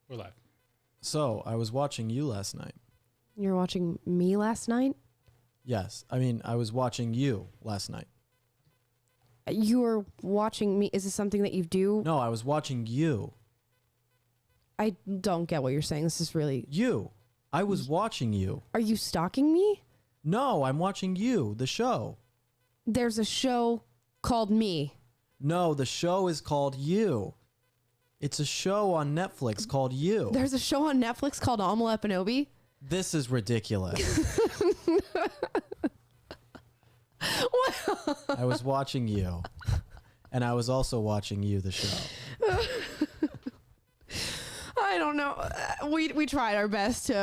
We're live. So, I was watching you last night. You were watching me last night? Yes. I mean, I was watching you last night. You were watching me? Is this something that you do? No, I was watching you. I don't get what you're saying. This is really... You. I was watching you. Are you stalking me? No, I'm watching you, the show. There's a show called Me. No, the show is called You. It's a show on Netflix called You. There's a show on Netflix called Amala. This is ridiculous. I was watching you. And I was also watching you, the show. I don't know. We tried our best to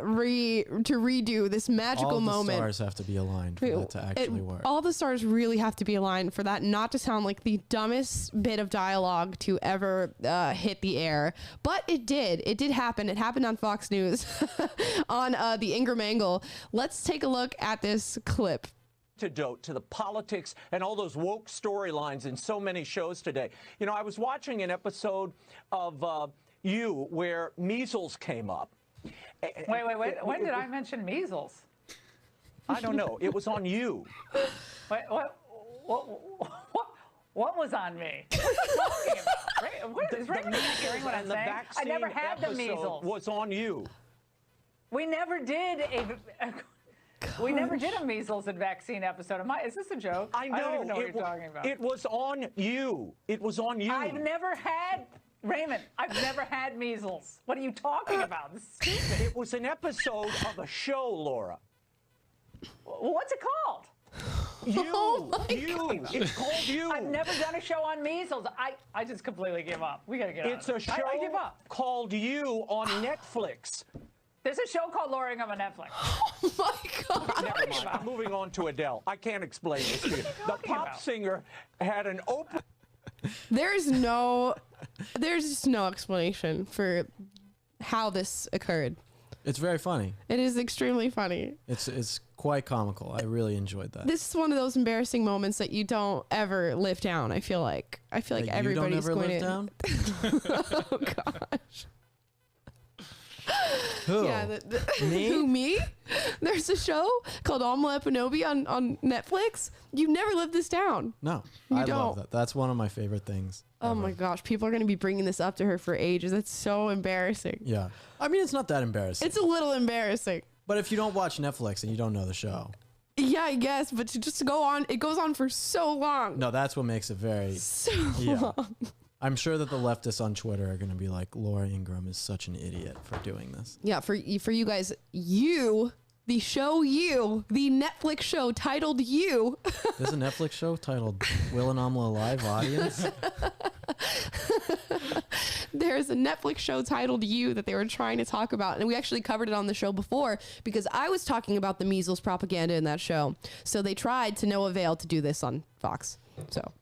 redo this magical moment. All the stars have to be aligned for that to actually work. All the stars really have to be aligned for that not to sound like the dumbest bit of dialogue to ever hit the air. But it did. It did happen. It happened on Fox News on the Ingraham angle. Let's take a look at this clip. Antidote to the politics and all those woke storylines in so many shows today. You know, I was watching an episode of You where measles came up. Wait. When did I mention measles? I don't know. It was on You. Wait, what was on me? What are you talking about? Is Raymond not hearing what I'm saying? I never had the measles. Was on You. We never did we never did a measles and vaccine episode. Is this a joke? I know. I don't even know what you're talking about. It was on You. It was on You. I've never had... Raymond, I've never had measles. What are you talking about? This is stupid. It was an episode of a show, Laura. What's it called? You. Oh You. It's called You. I've never done a show on measles. I just completely give up. We got to get It's out a of it. show I give up. called You on Netflix. There's a show called Luring on Netflix. Oh my God. Never mind. I'm moving on to Adele. I can't explain this to you. The pop singer had an open... There's just no explanation for how this occurred. It's very funny. It is extremely funny. It's quite comical. I really enjoid that. This is one of those embarrassing moments that you don't ever live down. I feel like everybody's you don't ever going live to. down? Oh gosh. Who? Yeah, Me? Who, me? There's a show called Amala on Netflix. You never lived this down. No, You I love don't. that. That's one of my favorite things. Oh ever. my gosh, people are going to be bringing this up to her for ages. That's so embarrassing. Yeah. I mean, it's not that embarrassing. It's a little embarrassing. But if you don't watch Netflix and you don't know the show. Yeah, I guess, but to just go on, it goes on for so long. No, that's what makes it very... Long. I'm sure that the leftists on Twitter are going to be like, Laura Ingraham is such an idiot for doing this. Yeah, for you guys, the show You, the Netflix show titled You. There's a Netflix show titled Will and Amala Live Audience. There's a Netflix show titled You that they were trying to talk about. And we actually covered it on the show before because I was talking about the measles propaganda in that show. So they tried to no avail to do this on Fox. So...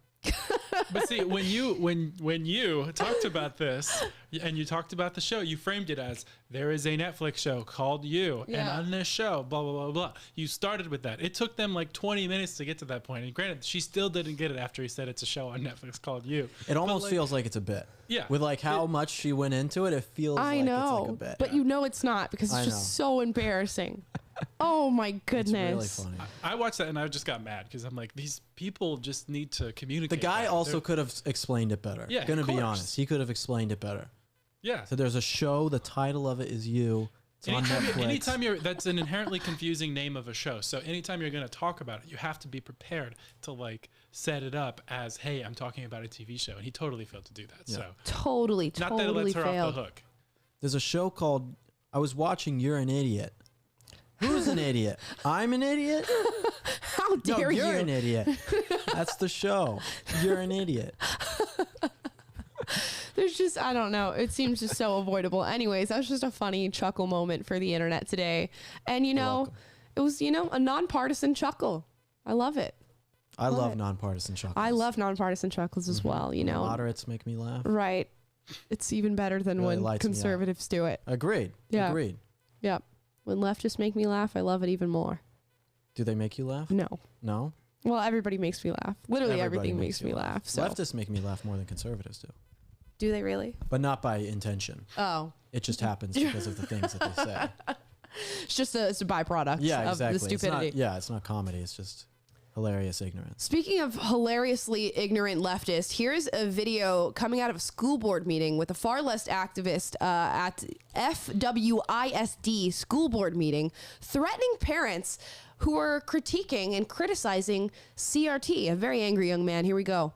But see, when you talked about this and you talked about the show, you framed it as there is a Netflix show called You, and on this show, blah blah blah blah. You started with that. It took them like 20 minutes to get to that point. And granted, she still didn't get it after he said it's a show on Netflix called You. It almost feels like it's a bit. Yeah. With like how much she went into it, it feels like it's like a bit. But you know it's not because it's just so embarrassing. Oh my goodness. It's really funny. I watched that and I just got mad because I'm like, these people just need to communicate. The guy also could have explained it better. Yeah, Gonna of be course. honest. He could have explained it better. Yeah. So there's a show, the title of it is You. It's on Netflix. Anytime that's an inherently confusing name of a show. So anytime you're going to talk about it, you have to be prepared to like set it up as, hey, I'm talking about a TV show. And he totally failed to do that. Yeah. So Totally not that it lets her failed. off the hook. There's a show called I was watching You're an Idiot. Who's an idiot? I'm an idiot? How dare you? You're an idiot. That's the show. You're an idiot. There's just, I don't know. It seems just so avoidable. Anyways, that was just a funny chuckle moment for the internet today. And, you know, it was, a nonpartisan chuckle. I love it. I love nonpartisan chuckles. I love nonpartisan chuckles as well, Moderates make me laugh. Right. It's even better than Really when lights me up. conservatives do it. Agreed. Yeah. Agreed. Yep. When leftists make me laugh, I love it even more. Do they make you laugh? No. No? Well, everybody makes me laugh. Literally Everybody everything makes me laugh. So Leftists make me laugh more than conservatives do. Do they really? But not by intention. Oh. It just happens because of the things that they say. It's just it's a byproduct Yeah, of exactly. the stupidity. It's not comedy. It's just hilarious ignorance. Speaking of hilariously ignorant leftists, here's a video coming out of a school board meeting with a far left activist at FWISD school board meeting, threatening parents who are critiquing and criticizing CRT. A very angry young man. Here we go.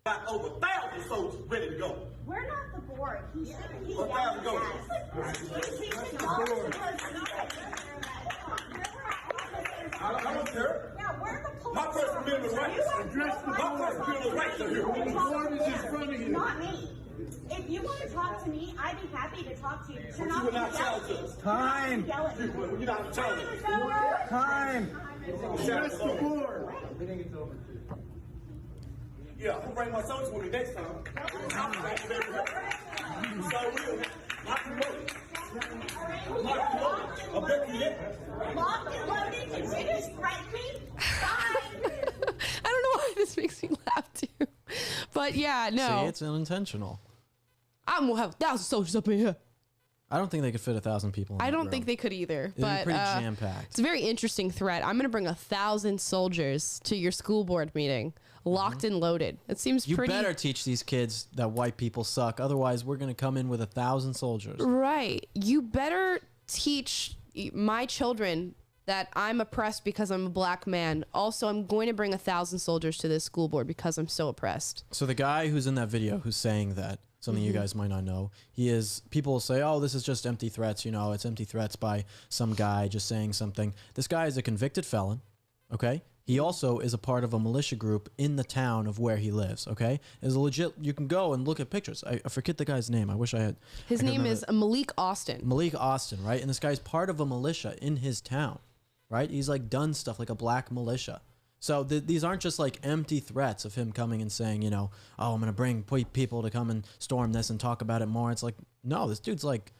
Got over 1,000 soldiers ready to go. We're not the board. He should He's I don't care. Yeah, we're the police. My First Amendment rights. My First Amendment rights are here. The board is in front of you. Not me. If you want to talk to me, I'd be happy to talk to you. You're not going to yell at me. Time. Yell at me. You're not challenging us. Time. Address the board. Yeah, I'm going to bring my soldiers with me next time. So real. Not promoted. I bet you that. Locked and loaded. Did you just threaten me? Bye. I don't know why this makes me laugh too. But yeah, no. See, it's unintentional. I'm going to have 1,000 soldiers up in here. I don't think they could fit 1,000 people in I that don't room. think they could either. It'd be But pretty jam-packed. it's a very interesting threat. I'm going to bring 1,000 soldiers to your school board meeting, locked and loaded. It seems You pretty. better teach these kids that white people suck. Otherwise, we're going to come in with 1,000 soldiers. Right. You better teach my children that I'm oppressed because I'm a black man. Also, I'm going to bring 1,000 soldiers to this school board because I'm so oppressed. So the guy who's in that video who's saying that, something you guys might not know, people will say, oh, this is just empty threats. You know, it's empty threats by some guy just saying something. This guy is a convicted felon, okay? He also is a part of a militia group in the town of where he lives, okay? Is a legit, you can go and look at pictures. I forget the guy's name. I wish I had. His name is Malik Austin. Malik Austin, right? And this guy's part of a militia in his town, right? He's like done stuff like a black militia. So these aren't just like empty threats of him coming and saying, you know, oh, I'm going to bring people to come and storm this and talk about it more. It's like, no, this dude's like,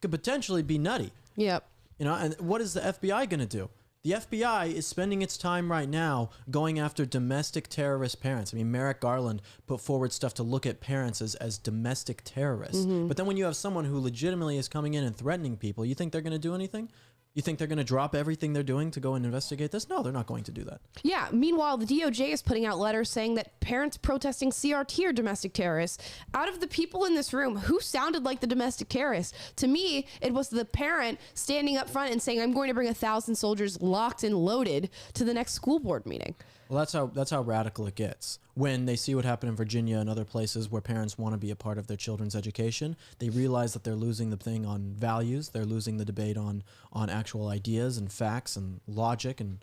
could potentially be nutty. Yep. You know, and what is the FBI going to do? The FBI is spending its time right now going after domestic terrorist parents. I mean, Merrick Garland put forward stuff to look at parents as domestic terrorists. But then when you have someone who legitimately is coming in and threatening people, you think they're going to do anything? You think they're going to drop everything they're doing to go and investigate this? No, they're not going to do that. Yeah. Meanwhile, the DOJ is putting out letters saying that parents protesting CRT are domestic terrorists. Out of the people in this room, who sounded like the domestic terrorist? To me, it was the parent standing up front and saying, I'm going to bring 1,000 soldiers locked and loaded to the next school board meeting. Well, that's how radical it gets. When they see what happened in Virginia and other places where parents want to be a part of their children's education, they realize that they're losing the thing on values. They're losing the debate on actual ideas and facts and logic and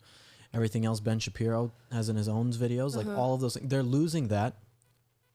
everything else Ben Shapiro has in his own videos. Like all of those things. They're losing that.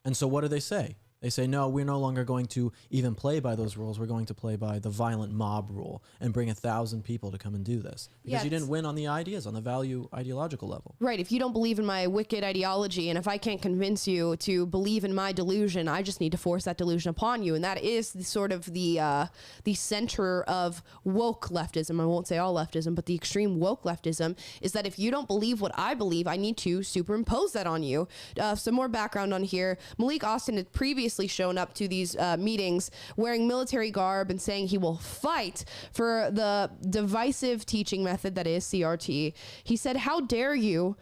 And so what do they say? They say, no, we're no longer going to even play by those rules. We're going to play by the violent mob rule and bring 1,000 people to come and do this. Because you didn't win on the ideas, on the ideological level. Right. If you don't believe in my wicked ideology, and if I can't convince you to believe in my delusion, I just need to force that delusion upon you. And that is the sort of the center of woke leftism. I won't say all leftism, but the extreme woke leftism is that if you don't believe what I believe, I need to superimpose that on you. Some more background on here. Malik Austin had previously shown up to these meetings wearing military garb and saying he will fight for the divisive teaching method that is CRT. He said, how dare you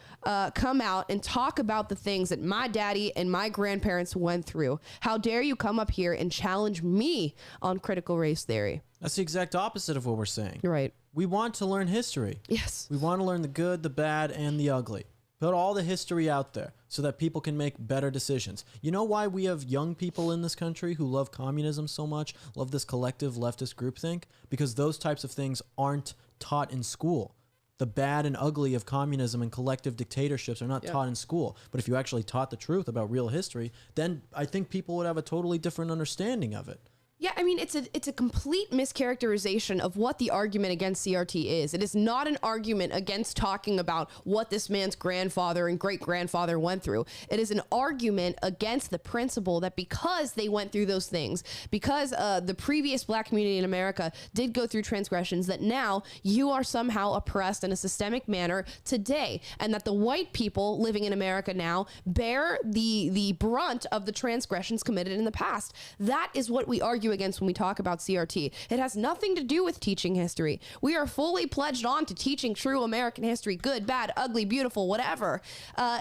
come out and talk about the things that my daddy and my grandparents went through? How dare you come up here and challenge me on critical race theory? That's the exact opposite of what we're saying. You're right. We want to learn history. Yes. We want to learn the good, the bad, and the ugly. Put all the history out there so that people can make better decisions. You know why we have young people in this country who love communism so much, love this collective leftist groupthink? Because those types of things aren't taught in school. The bad and ugly of communism and collective dictatorships are not taught in school. But if you actually taught the truth about real history, then I think people would have a totally different understanding of it. Yeah, I mean, it's a complete mischaracterization of what the argument against CRT is. It is not an argument against talking about what this man's grandfather and great-grandfather went through. It is an argument against the principle that because they went through those things, because the previous black community in America did go through transgressions, that now you are somehow oppressed in a systemic manner today, and that the white people living in America now bear the brunt of the transgressions committed in the past. That is what we argue against when we talk about CRT. It has nothing to do with teaching history. We are fully pledged on to teaching true American history, good, bad, ugly, beautiful, whatever.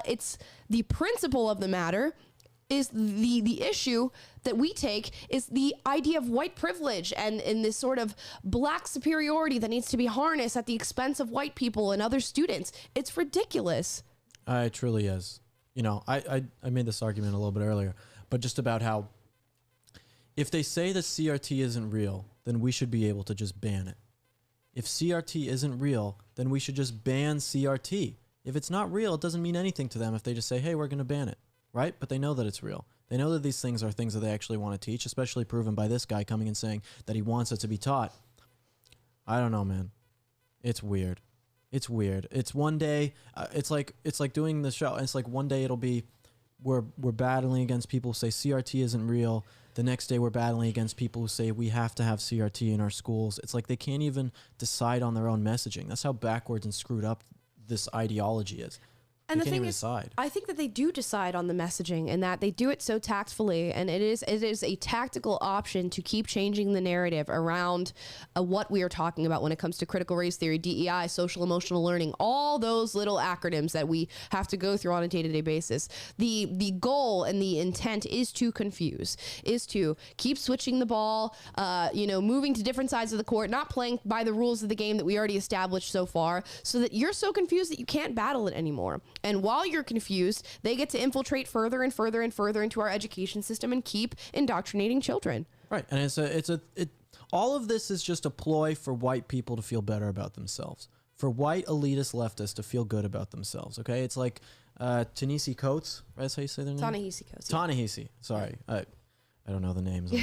It's the principle of the matter is the issue that we take is the idea of white privilege and this sort of black superiority that needs to be harnessed at the expense of white people and other students. It's ridiculous. It truly is. You know, I made this argument a little bit earlier, but just about how if they say that CRT isn't real, then we should be able to just ban it. If CRT isn't real, then we should just ban CRT. If it's not real, it doesn't mean anything to them if they just say, hey, we're going to ban it, right? But they know that it's real. They know that these things are things that they actually want to teach, especially proven by this guy coming and saying that he wants it to be taught. I don't know, man. It's weird. It's weird. It's one day, it's like doing the show. It's like one day it'll be, we're battling against people who say CRT isn't real. The next day we're battling against people who say we have to have CRT in our schools. It's like they can't even decide on their own messaging. That's how backwards and screwed up this ideology is. And they the can't thing even is, decide. I think that they do decide on the messaging and that they do it so tactfully. And it is a tactical option to keep changing the narrative around what we are talking about when it comes to critical race theory, DEI, social emotional learning, all those little acronyms that we have to go through on a day-to-day basis. The goal and the intent is to confuse, is to keep switching the ball, moving to different sides of the court, not playing by the rules of the game that we already established so far, so that you're so confused that you can't battle it anymore. And while you're confused, they get to infiltrate further and further and further into our education system and keep indoctrinating children. Right. And all of this is just a ploy for white people to feel better about themselves, for white elitist leftists to feel good about themselves. Okay. It's like Ta-Nehisi Coates, right? That's how you say their name? Ta-Nehisi Coates. Yeah. Ta-Nehisi. Sorry. I don't know the names.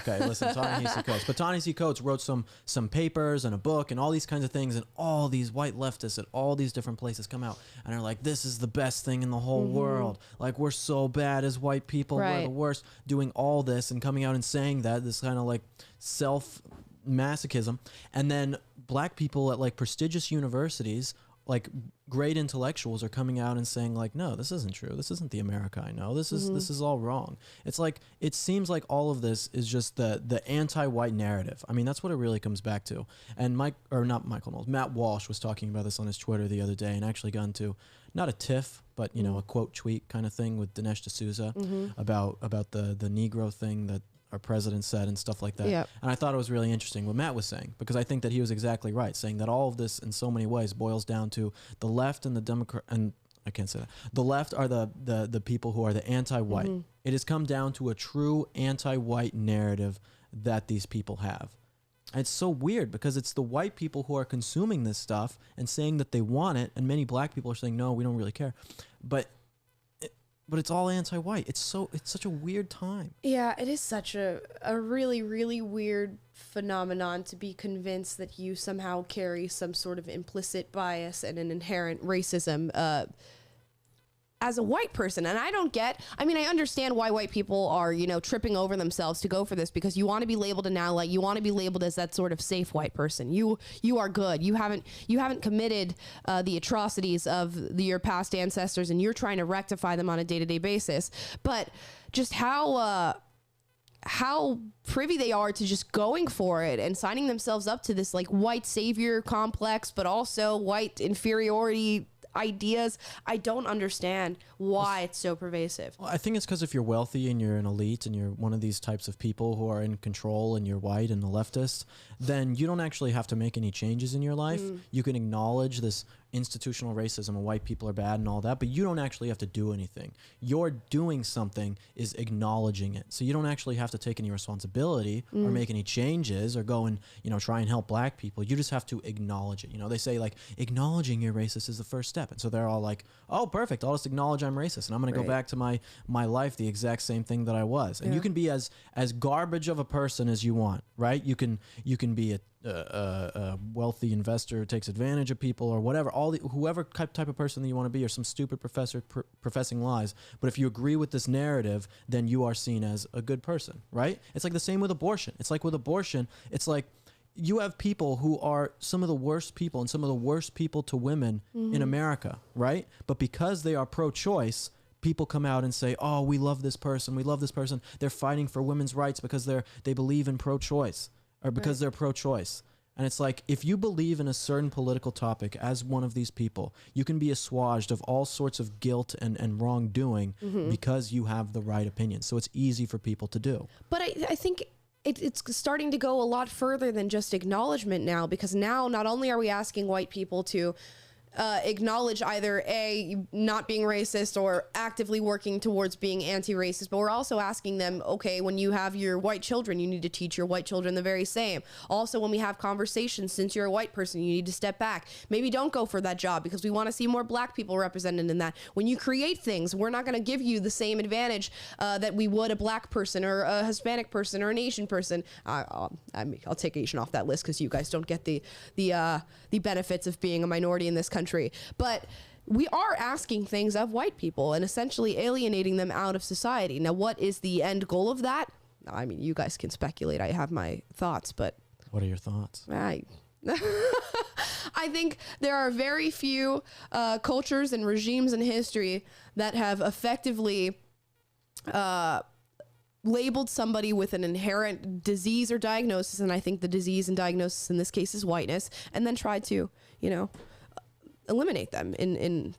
Okay, listen, Ta-Nehisi Coates. But Ta-Nehisi Coates wrote some papers and a book and all these kinds of things, and all these white leftists at all these different places come out and are like, this is the best thing in the whole world. Like, we're so bad as white people. Right. We're the worst. Doing all this and coming out and saying that, this kind of like self-masochism. And then black people at like prestigious universities, like great intellectuals, are coming out and saying like, no, this isn't true. This isn't the America I know. This is all wrong. It's like, it seems like all of this is just the anti-white narrative. I mean, that's what it really comes back to. And Matt Walsh was talking about this on his Twitter the other day, and actually got into not a tiff, but a quote tweet kind of thing with Dinesh D'Souza about the Negro thing that our president said and stuff like that. Yep. And I thought it was really interesting what Matt was saying, because I think that he was exactly right, saying that all of this in so many ways boils down to the left and the Democrat, and I can't say that. The left are the people who are the anti-white. It has come down to a true anti-white narrative that these people have. And it's so weird because it's the white people who are consuming this stuff and saying that they want it, and many black people are saying, no, we don't really care. But it's all anti-white. It's such a weird time. Yeah, it is such a really, really weird phenomenon to be convinced that you somehow carry some sort of implicit bias and an inherent racism as a white person. And I understand why white people are, tripping over themselves to go for this, because you want to be labeled an ally. You want to be labeled as that sort of safe white person. You are good. You haven't committed the atrocities of your past ancestors, and you're trying to rectify them on a day-to-day basis. But just how privy they are to just going for it and signing themselves up to this like white savior complex, but also white inferiority ideas. I don't understand why it's so pervasive. Well, I think it's because if you're wealthy and you're an elite and you're one of these types of people who are in control and you're white and a leftist, then you don't actually have to make any changes in your life. You can acknowledge this institutional racism and white people are bad and all that, but you don't actually have to do anything. You're doing something is acknowledging it. So you don't actually have to take any responsibility or make any changes or go and, you know, try and help black people. You just have to acknowledge it. You know, they say like acknowledging you're racist is the first step. And so they're all like, oh, perfect. I'll just acknowledge I'm racist and I'm going to go back to my life the exact same thing that I was. And you can be as garbage of a person as you want, right? You can be a wealthy investor who takes advantage of people or whatever, whoever type of person that you want to be, or some stupid professor professing lies. But if you agree with this narrative, then you are seen as a good person, right? It's like the same with abortion. It's like with abortion, it's like you have people who are some of the worst people and some of the worst people to women in America, right? But because they are pro-choice, people come out and say, oh, we love this person. We love this person. They're fighting for women's rights because they believe in pro-choice. Or because they're pro-choice. And it's like, if you believe in a certain political topic as one of these people, you can be assuaged of all sorts of guilt and wrongdoing because you have the right opinion. So it's easy for people to do. But I think it's starting to go a lot further than just acknowledgement now, because now not only are we asking white people to acknowledge either not being racist or actively working towards being anti-racist, but we're also asking them, okay, when you have your white children, you need to teach your white children the very same. Also, when we have conversations, since you're a white person, you need to step back. Maybe don't go for that job because we want to see more black people represented in that. When you create things, we're not going to give you the same advantage that we would a black person or a Hispanic person or an Asian person. I'll take Asian off that list because you guys don't get the benefits of being a minority in this country. But we are asking things of white people and essentially alienating them out of society. Now, what is the end goal of that? I mean, you guys can speculate. I have my thoughts, but... What are your thoughts? I think there are very few cultures and regimes in history that have effectively labeled somebody with an inherent disease or diagnosis, and I think the disease and diagnosis in this case is whiteness, and then tried to, you know, eliminate them in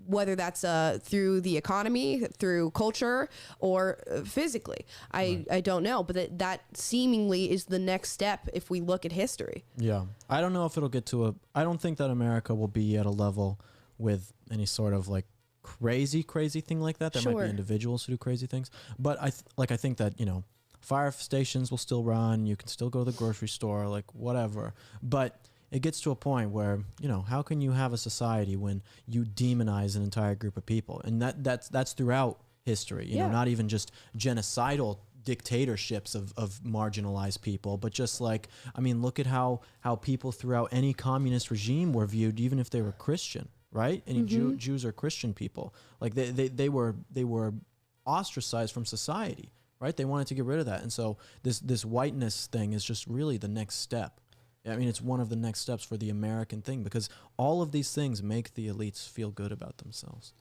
whether that's through the economy, through culture, or physically. I don't know, but that seemingly is the next step if we look at history. Yeah. I don't know if it'll get to I don't think that America will be at a level with any sort of like crazy thing like that. There might be individuals who do crazy things, but I think that, you know, fire stations will still run. You can still go to the grocery store, like whatever. But it gets to a point where, you know, how can you have a society when you demonize an entire group of people? And that's throughout history, you know, not even just genocidal dictatorships of marginalized people, but just like, I mean, look at how people throughout any communist regime were viewed, even if they were Christian, right? Any Jews or Christian people, like they were ostracized from society, right? They wanted to get rid of that. And so this whiteness thing is just really the next step. I mean, it's one of the next steps for the American thing, because all of these things make the elites feel good about themselves.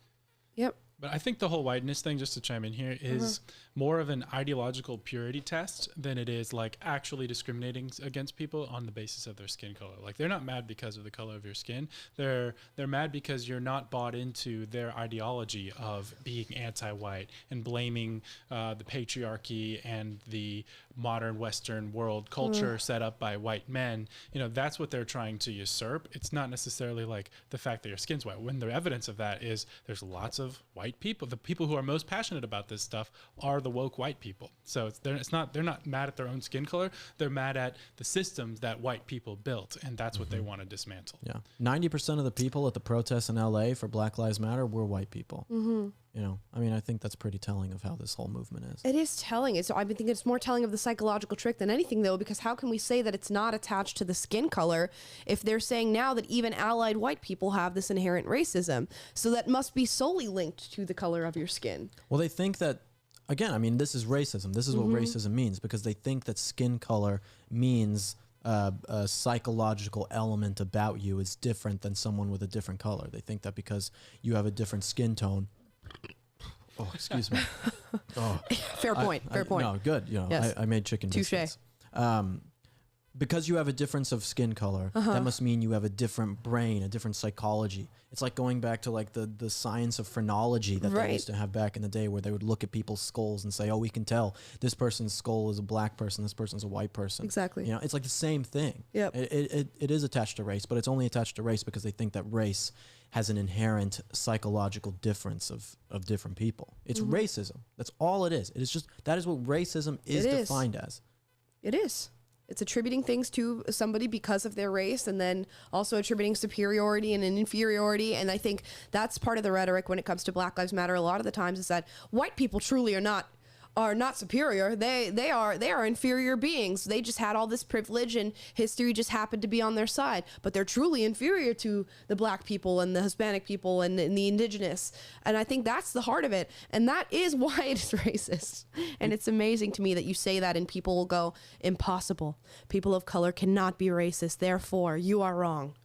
Yep. But I think the whole whiteness thing, just to chime in here, is more of an ideological purity test than it is like actually discriminating against people on the basis of their skin color. Like, they're not mad because of the color of your skin. They're mad because you're not bought into their ideology of being anti-white and blaming the patriarchy and the modern Western world culture set up by white men. You know, that's what they're trying to usurp. It's not necessarily like the fact that your skin's white. When the evidence of that is there's lots of white people. The people who are most passionate about this stuff are the woke white people. So they're not mad at their own skin color. They're mad at the systems that white people built, and that's what they want to dismantle. Yeah, 90% of the people at the protests in LA for Black Lives Matter were white people. You know, I mean, I think that's pretty telling of how this whole movement is. It is telling. I think it's more telling of the psychological trick than anything, though, because how can we say that it's not attached to the skin color if they're saying now that even allied white people have this inherent racism? So that must be solely linked to the color of your skin. Well, they think that, again, I mean, this is racism. This is what racism means, because they think that skin color means a psychological element about you is different than someone with a different color. They think that because you have a different skin tone. Oh, excuse me. Oh, Fair point. No, good. You know, Yes. I made chicken biscuits. because you have a difference of skin color, that must mean you have a different brain, a different psychology. It's like going back to like the science of phrenology that they used to have back in the day, where they would look at people's skulls and say, oh, we can tell this person's skull is a black person, this person's a white person. Exactly. You know, it's like the same thing. Yep. It is attached to race, but it's only attached to race because they think that race has an inherent psychological difference of different people. It's racism. That's all it is. It is just, that is what racism is defined as. It is. It's attributing things to somebody because of their race, and then also attributing superiority and an inferiority. And I think that's part of the rhetoric when it comes to Black Lives Matter. A lot of the times is that white people truly are not superior. They are inferior beings. They just had all this privilege and history just happened to be on their side, but they're truly inferior to the black people and the Hispanic people and the indigenous. And I think that's the heart of it. And that is why it is racist. And it's amazing to me that you say that and people will go, impossible. People of color cannot be racist. Therefore, you are wrong.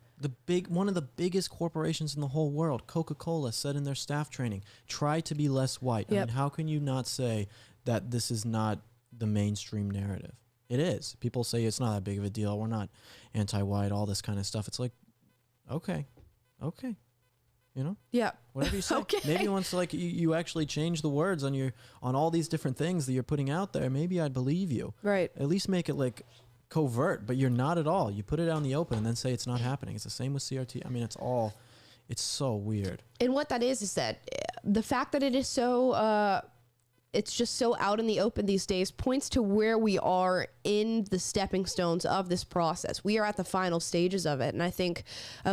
One of the biggest corporations in the whole world, Coca-Cola, said in their staff training, try to be less white. Yep. I mean, how can you not say that this is not the mainstream narrative? It is. People say it's not that big of a deal. We're not anti-white, all this kind of stuff. It's like, okay. You know? Yeah. Whatever you say. Okay. Maybe once like you actually change the words on all these different things that you're putting out there, maybe I'd believe you. Right. At least make it like covert, but you're not at all. You put it out in the open and then say it's not happening. It's the same with CRT. I mean, it's so weird. And what that is that the fact that it is so it's just so out in the open these days points to where we are in the stepping stones of this process. We are at the final stages of it. And I think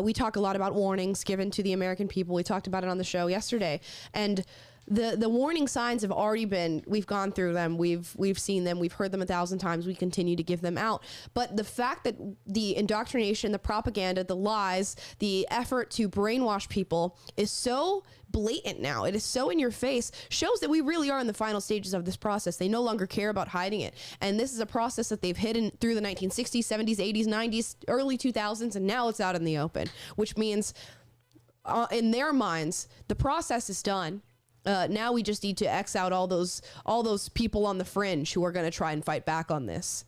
we talk a lot about warnings given to the American people. We talked about it on the show yesterday. And the warning signs have already been, we've gone through them, we've seen them, we've heard them 1,000 times, we continue to give them out. But the fact that the indoctrination, the propaganda, the lies, the effort to brainwash people is so blatant now, it is so in your face, shows that we really are in the final stages of this process. They no longer care about hiding it. And this is a process that they've hidden through the 1960s, 70s, 80s, 90s, early 2000s, and now it's out in the open, which means in their minds, the process is done. Now we just need to X out all those people on the fringe who are going to try and fight back on this.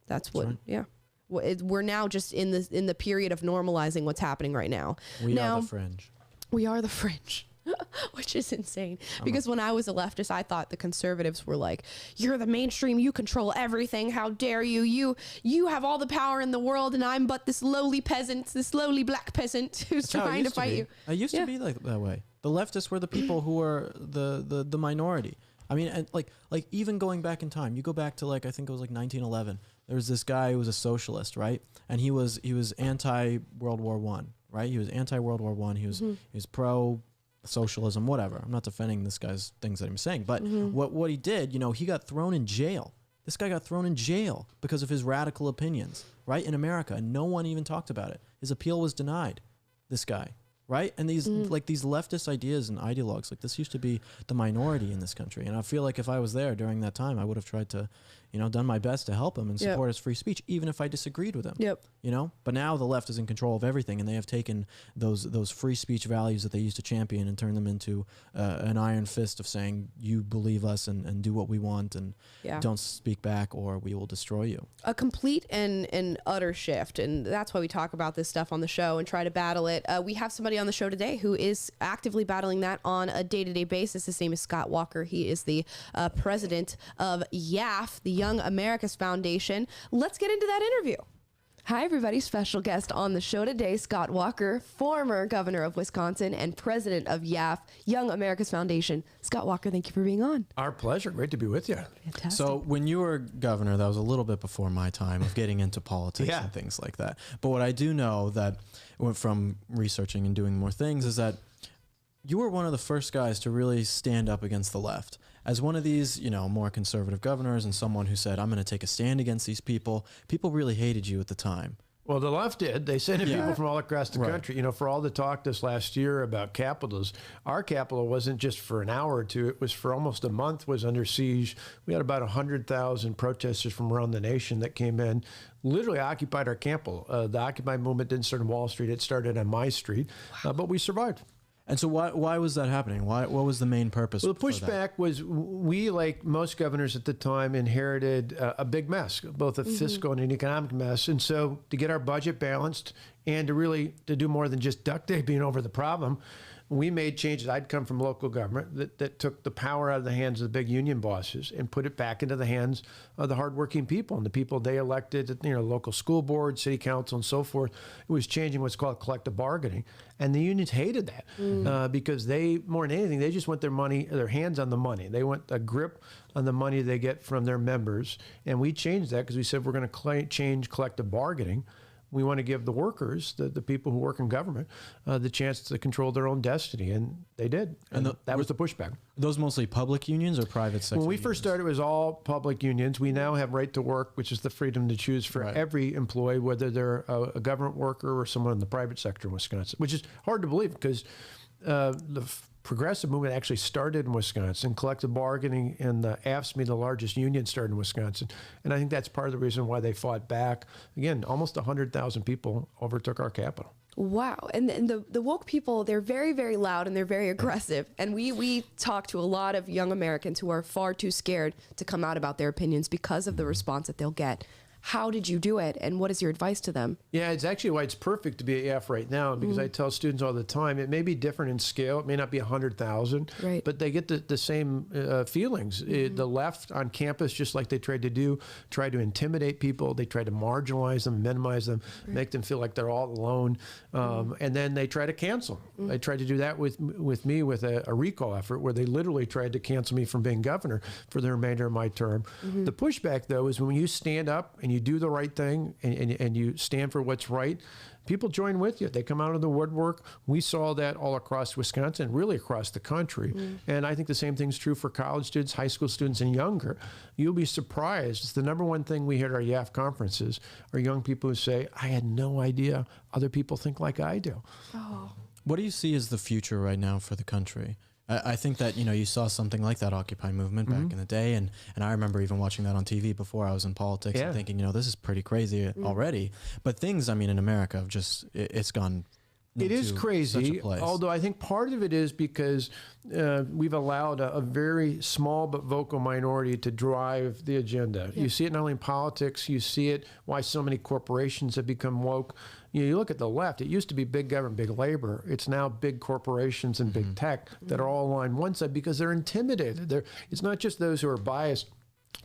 That's what, right. Yeah. We're now just in the period of normalizing what's happening right now. We are the fringe. We are the fringe. Which is insane. Because when I was a leftist, I thought the conservatives were like, you're the mainstream, you control everything, how dare you, you have all the power in the world, and I'm but this lowly peasant, this lowly black peasant who's trying to fight you. I used to be like that way. The leftists were the people who were the minority. I mean, and like even going back in time, you go back to like, I think it was like 1911. There was this guy who was a socialist, right? And he was anti-World War I, right? He was anti-World War I. He was pro socialism, whatever. I'm not defending this guy's things that I'm saying, but what he did, he got thrown in jail. This guy got thrown in jail because of his radical opinions, right? In America, and no one even talked about it. His appeal was denied. This guy, right? And these these leftist ideas and ideologues, like this used to be the minority in this country. And I feel like if I was there during that time, I would have tried to, done my best to help him and support his free speech, even if I disagreed with him. Yep. But now the left is in control of everything, and they have taken those free speech values that they used to champion and turned them into an iron fist of saying, you believe us and do what we want and don't speak back or we will destroy you. A complete and utter shift. And that's why we talk about this stuff on the show and try to battle it. We have somebody on the show today who is actively battling that on a day-to-day basis. His name is Scott Walker. He is the president of YAF, the Young America's Foundation. Let's get into that interview. Hi, everybody. Special guest on the show today, Scott Walker, former governor of Wisconsin and president of YAF, Young America's Foundation. Scott Walker, thank you for being on. Our pleasure. Great to be with you. Fantastic. So when you were governor, that was a little bit before my time of getting into politics and things like that. But what I do know that from researching and doing more things is that you were one of the first guys to really stand up against the left. As one of these, more conservative governors and someone who said, I'm going to take a stand against these people, people really hated you at the time. Well, the left did. They sent in people from all across the country. For all the talk this last year about capitals, our capital wasn't just for an hour or two. It was for almost a month, was under siege. We had about 100,000 protesters from around the nation that came in, literally occupied our capital. The Occupy movement didn't start on Wall Street. It started on my street, but we survived. And so why was that happening? What was the main purpose? Well, the for that? pushback was we, like most governors at the time, inherited a big mess, both a fiscal and an economic mess. And so to get our budget balanced and to do more than just duct taping over the problem, we made changes. I'd come from local government that took the power out of the hands of the big union bosses and put it back into the hands of the hardworking people and the people they elected, local school board, city council, and so forth. It was changing what's called collective bargaining. And the unions hated that because they, more than anything, they just want their hands on the money. They want a grip on the money they get from their members. And we changed that because we said we're going to change collective bargaining. We want to give the workers, the people who work in government, the chance to control their own destiny, and they did. And that was the pushback. Those mostly public unions or private sector? When we first started, it was all public unions. We now have right to work, which is the freedom to choose for every employee, whether they're a government worker or someone in the private sector in Wisconsin, which is hard to believe because the progressive movement actually started in Wisconsin. Collective bargaining and the AFSCME, the largest union, started in Wisconsin. And I think that's part of the reason why they fought back. Again, almost 100,000 people overtook our capital. Wow. And the woke people, they're very, very loud and they're very aggressive. And we talk to a lot of young Americans who are far too scared to come out about their opinions because of the response that they'll get. How did you do it, and what is your advice to them? Yeah, it's actually why it's perfect to be at AF right now, because I tell students all the time, it may be different in scale. It may not be 100,000, but they get the same feelings. The left on campus, just like they tried to do, try to intimidate people. They try to marginalize them, minimize them, make them feel like they're all alone. And then they try to cancel. They tried to do that with me with a recall effort where they literally tried to cancel me from being governor for the remainder of my term. The pushback, though, is when you stand up and you do the right thing and you stand for what's right, people join with you. They come out of the woodwork. We saw that all across Wisconsin, really across the country. And I think the same thing's true for college students, high school students, and younger. You'll be surprised. It's the number one thing we hear at our YAF conferences are young people who say, I had no idea other people think like I do. Oh. What do you see as the future right now for the country? I think that, you saw something like that Occupy movement back in the day. And I remember even watching that on TV before I was in politics and thinking, this is pretty crazy already. But things, in America have just, it's gone. It is crazy, although I think part of it is because we've allowed a very small but vocal minority to drive the agenda. You see it not only in politics, you see it why so many corporations have become woke. You look at the left, it used to be big government, big labor. It's now big corporations and big tech that are all on one side because they're intimidated. It's not just those who are biased.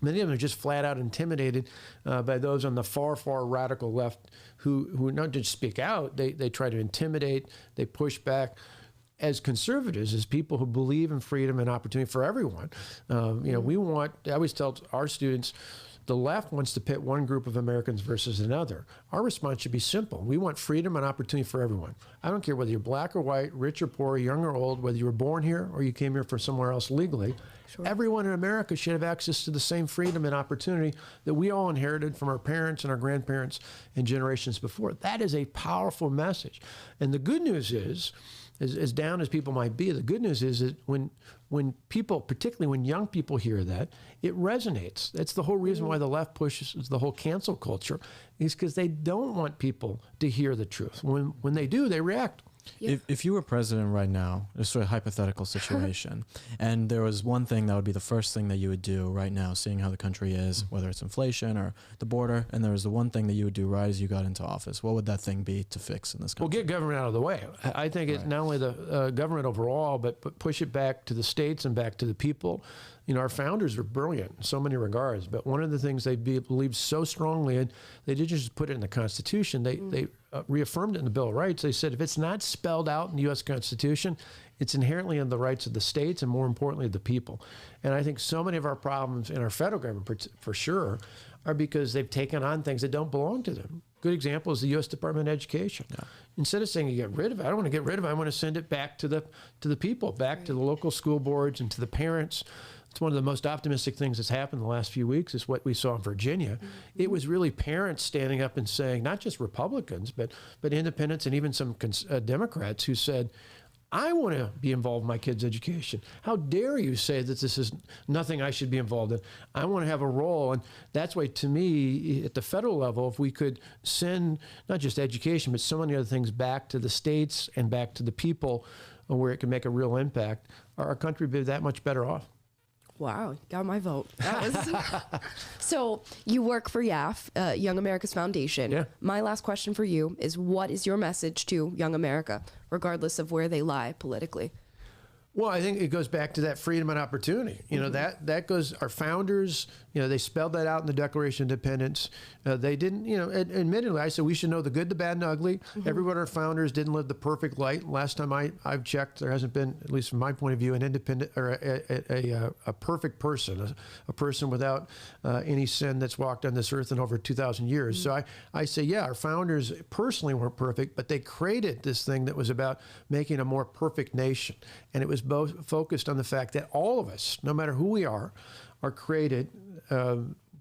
Many of them are just flat out intimidated by those on the far, far radical left who not just speak out, they try to intimidate, they push back. As conservatives, as people who believe in freedom and opportunity for everyone, I always tell our students, the left wants to pit one group of Americans versus another. Our response should be simple. We want freedom and opportunity for everyone. I don't care whether you're black or white, rich or poor, young or old, whether you were born here or you came here from somewhere else legally. Everyone in America should have access to the same freedom and opportunity that we all inherited from our parents and our grandparents and generations before. That is a powerful message. And the good news is, as down as people might be, the good news is that when people, particularly when young people hear that, it resonates. That's the whole reason why the left pushes the whole cancel culture, is because they don't want people to hear the truth. When they do, they react. If you were president right now, a sort of hypothetical situation, and there was one thing that would be the first thing that you would do right now, seeing how the country is, whether it's inflation or the border, and there was the one thing that you would do right as you got into office, what would that thing be to fix in this country? Well, get government out of the way. I think it's not only the government overall, but push it back to the states and back to the people. Our founders were brilliant in so many regards, but one of the things they believed so strongly in, they didn't just put it in the Constitution, they reaffirmed it in the Bill of Rights. They said if it's not spelled out in the U.S. Constitution, it's inherently in the rights of the states and more importantly, the people. And I think so many of our problems in our federal government, for sure, are because they've taken on things that don't belong to them. Good example is the U.S. Department of Education. Instead of saying you get rid of it, I don't want to get rid of it. I want to send it back to the people, back to the local school boards and to the parents. It's one of the most optimistic things that's happened in the last few weeks is what we saw in Virginia. It was really parents standing up and saying, not just Republicans, but independents and even some Democrats who said, I want to be involved in my kids' education. How dare you say that this is nothing I should be involved in? I want to have a role. And that's why, to me, at the federal level, if we could send not just education, but so many other things back to the states and back to the people, where it can make a real impact, our country would be that much better off. Wow, got my vote. That was So you work for YAF, Young America's Foundation. Yeah. My last question for you is, what is your message to young America, regardless of where they lie politically? Well, I think it goes back to that freedom and opportunity. You know, that goes, our founders, you know, they spelled that out in the Declaration of Independence. They didn't, you know, admittedly, I said we should know the good, the bad, and ugly. Every one of our founders didn't live the perfect life. Last time I've checked, there hasn't been, at least from my point of view, an independent or a perfect person, a person without any sin that's walked on this earth in over 2,000 years. So I say, yeah, our founders personally weren't perfect, but they created this thing that was about making a more perfect nation. And it was both focused on the fact that all of us, no matter who we are created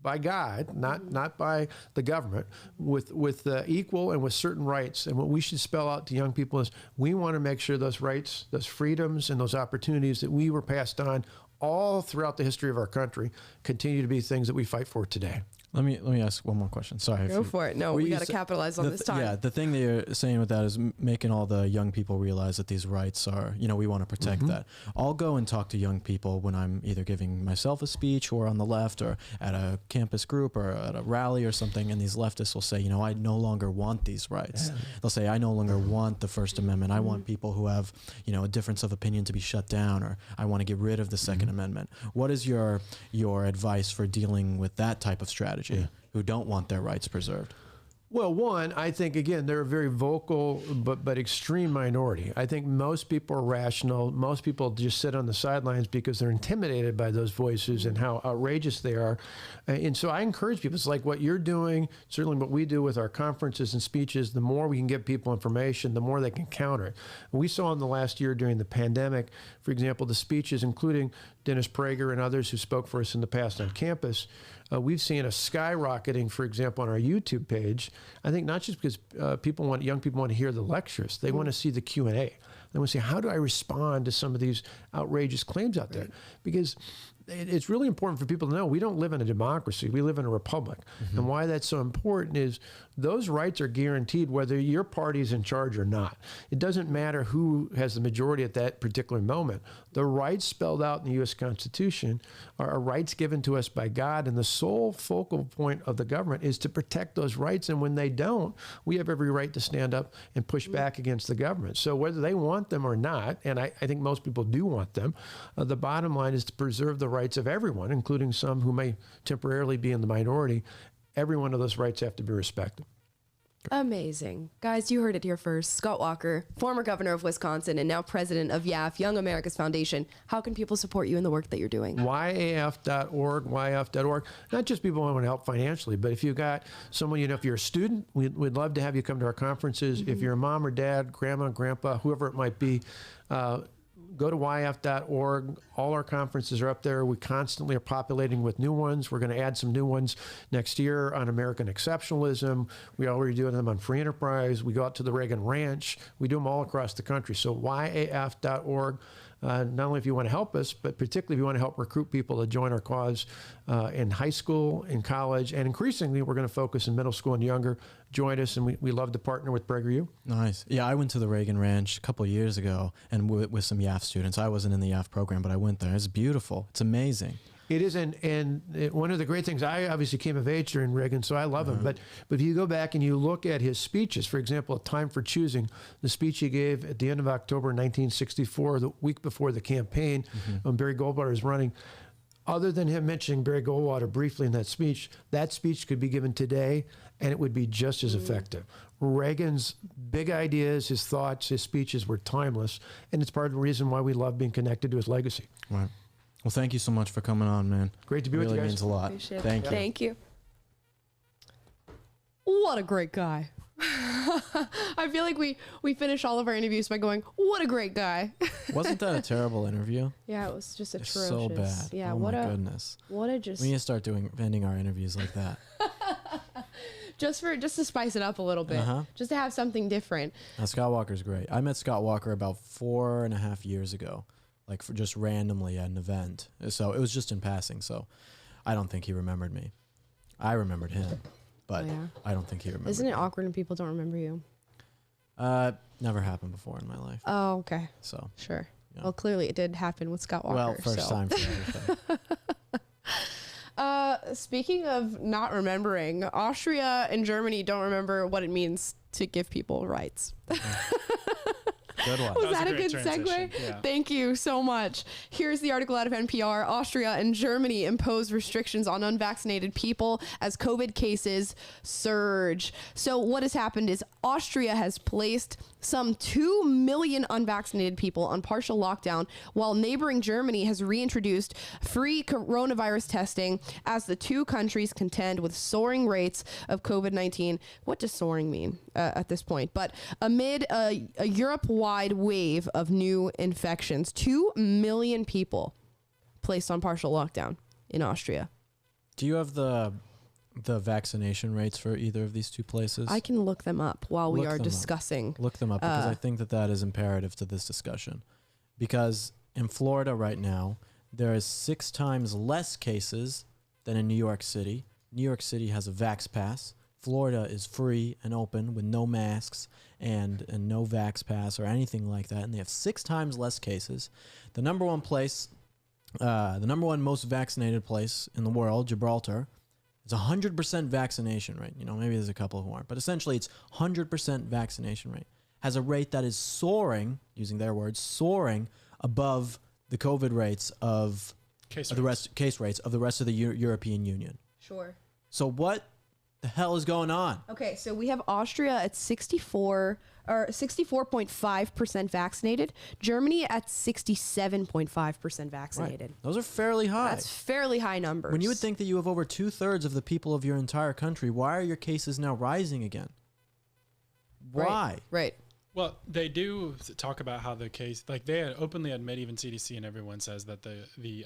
by God, not by the government, with equal and with certain rights. And what we should spell out to young people is we want to make sure those rights, those freedoms, and those opportunities that we were passed on all throughout the history of our country continue to be things that we fight for today. Let me ask one more question. Sorry. Go for it. No, we got to capitalize on this time. Yeah, the thing that you're saying with that is making all the young people realize that these rights are, you know, we want to protect that. I'll go and talk to young people when I'm either giving myself a speech or on the left or at a campus group or at a rally or something, and these leftists will say, you know, I no longer want these rights. They'll say, I no longer want the First Amendment. I want people who have, you know, a difference of opinion to be shut down, or I want to get rid of the Second Amendment. What is your advice for dealing with that type of strategy? Who don't want their rights preserved? Well, one, I think, again, they're a very vocal but extreme minority. I think most people are rational. Most people just sit on the sidelines because they're intimidated by those voices and how outrageous they are. And so I encourage people. It's like what you're doing, certainly what we do with our conferences and speeches. The more we can give people information, the more they can counter it. We saw in the last year during the pandemic, for example, the speeches, including Dennis Prager and others who spoke for us in the past on campus, we've seen a skyrocketing, for example, on our YouTube page. I think not just because young people want to hear the lectures, they want to see the Q&A. They want to say, how do I respond to some of these outrageous claims out there? Because it's really important for people to know we don't live in a democracy. We live in a republic. And why that's so important is those rights are guaranteed whether your party is in charge or not. It doesn't matter who has the majority at that particular moment. The rights spelled out in the U.S. Constitution are rights given to us by God, and the sole focal point of the government is to protect those rights. And when they don't, we have every right to stand up and push back against the government. So whether they want them or not, and I think most people do want them, the bottom line is to preserve the rights of everyone, including some who may temporarily be in the minority. Every one of those rights have to be respected. Amazing. Guys, you heard it here first. Scott Walker, former governor of Wisconsin and now president of YAF, Young America's Foundation. How can people support you in the work that you're doing? YAF.org, YAF.org. Not just people who want to help financially, but if you've got someone, you know, if you're a student, we'd love to have you come to our conferences. If you're a mom or dad, grandma, grandpa, whoever it might be, go to YF.org. All our conferences are up there. We constantly are populating with new ones. We're going to add some new ones next year on American exceptionalism. We already do them on free enterprise. We go out to the Reagan Ranch. We do them all across the country. So YAF.org. Not only if you want to help us, but particularly if you want to help recruit people to join our cause in high school, in college, and increasingly we're going to focus in middle school and younger. Join us, and we love to partner with PragerU. Nice. Yeah, I went to the Reagan Ranch a couple of years ago and with some YAF students. I wasn't in the YAF program, but I went there. It's beautiful. It's amazing. It is, and one of the great things, I obviously came of age during Reagan, so I love him. But if you go back and you look at his speeches, for example, A Time for Choosing, the speech he gave at the end of October 1964, the week before the campaign, when Barry Goldwater was running, other than him mentioning Barry Goldwater briefly in that speech could be given today, and it would be just as effective. Reagan's big ideas, his thoughts, his speeches were timeless, and it's part of the reason why we love being connected to his legacy. Right. Well, thank you so much for coming on, man. Great to be with you guys. Really means a lot. Appreciate it. Thank you. Thank you. What a great guy. I feel like we finish all of our interviews by going, what a great guy. Wasn't that a terrible interview? Yeah, it was just atrocious. It's so bad. Yeah, oh my goodness. What a just. We need to start ending our interviews like that. just to spice it up a little bit, just to have something different. Scott Walker's great. I met Scott Walker about 4.5 years ago, like for just randomly at an event. So it was just in passing. So I don't think he remembered me. I remembered him, but I don't think he remembered. Isn't it me. awkward when people don't remember you? Never happened before in my life. Oh, okay. So Sure. Yeah. Well, clearly it did happen with Scott Walker. well, first time for everything. Speaking of not remembering, Austria and Germany don't remember what it means to give people rights. Good one. Was that a great good transition. segue? Yeah. Thank you so much. Here's the article out of NPR. Austria and Germany impose restrictions on unvaccinated people as COVID cases surge. So what has happened is Austria has placed some 2 million unvaccinated people on partial lockdown, while neighboring Germany has reintroduced free coronavirus testing as the two countries contend with soaring rates of COVID-19. What does soaring mean at this point? But amid a Europe-wide wave of new infections, 2 million people placed on partial lockdown in Austria. Do you have the vaccination rates for either of these two places? I can look them up while we Look are them up. discussing. Look them up because I think that is imperative to this discussion. Because in Florida right now, there is 6 times less cases than in New York City. New York City has a Vax Pass. Florida is free and open with no masks and no Vax Pass or anything like that. And they have 6 times less cases. The number one most vaccinated place in the world, Gibraltar, it's 100% vaccination rate. You know, maybe there's a couple who aren't, but essentially it's 100% vaccination rate. Has a rate that is soaring, using their words, soaring above the COVID rates of Case the rest of the rest of the European Union. Sure. So what the hell is going on? Okay, so we have Austria at 64.5% vaccinated. Germany at 67.5% vaccinated. Those are fairly high. That's fairly high numbers. When you would think that you have over 2/3 of the people of your entire country, why are your cases now rising again? Why? Right. Well, they do talk about how the case, like they openly admit, even CDC and everyone says that the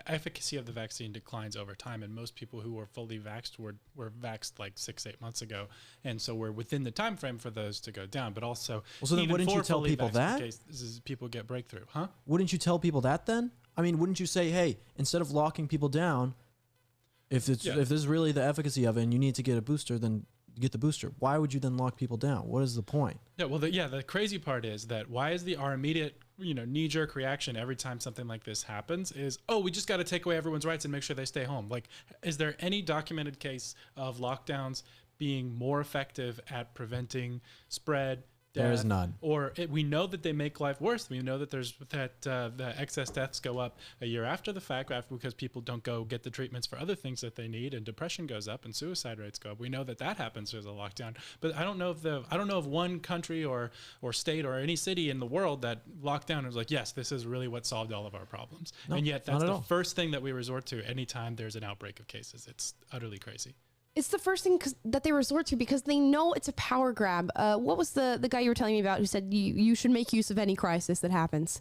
efficacy of the vaccine declines over time, and most people who were fully vaxxed were vaxxed like 6-8 months ago, and so we're within the time frame for those to go down. But also, Well, so then even wouldn't you for tell fully people vaxxed that? cases, people get breakthrough, huh? Wouldn't you tell people that then? I mean, wouldn't you say, hey, instead of locking people down, if this is really the efficacy of it and you need to get a booster, then get the booster. Why would you then lock people down? What is the point? Yeah, well, the crazy part is that why is our immediate, knee-jerk reaction every time something like this happens is, oh, we just got to take away everyone's rights and make sure they stay home. Like, is there any documented case of lockdowns being more effective at preventing spread, There is death, none. Or we know that they make life worse. We know that the excess deaths go up a year after the fact because people don't go get the treatments for other things that they need, and depression goes up and suicide rates go up. We know that happens as a lockdown. But I don't know of one country or state or any city in the world that locked down and was like, yes, this is really what solved all of our problems. No, and yet that's not at the all. first thing that we resort to anytime there's an outbreak of cases. It's utterly crazy. It's the first thing that they resort to because they know it's a power grab. What was the guy you were telling me about who said you should make use of any crisis that happens?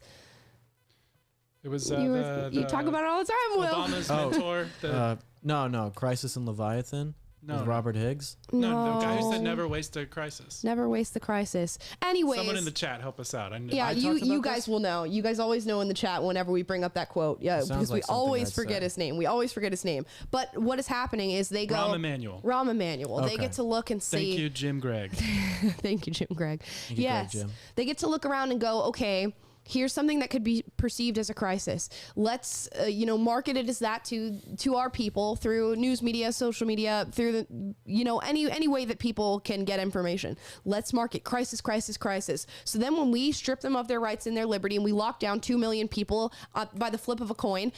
It was you talk about it all the time, Will. Obama's mentor. No, Crisis in Leviathan with Robert Higgs. No, the guy who said never waste a crisis. Never waste the crisis. Anyways, Someone in the chat help us out. Yeah, you guys will know. You guys always know in the chat whenever we bring up that quote. Yeah, because we always forget his name. We always forget his name. But what is happening is they go Rahm Emanuel. Okay. They get to look and see. Thank you, Jim Gregg. Thank you, Jim Gregg. Thank you, Yes, Greg, Jim. they get to look around and go, okay, here's something that could be perceived as a crisis. Let's, market it as that to our people through news media, social media, through the, any way that people can get information. Let's market crisis, crisis, crisis. So then when we strip them of their rights and their liberty and we lock down 2 million people by the flip of a coin,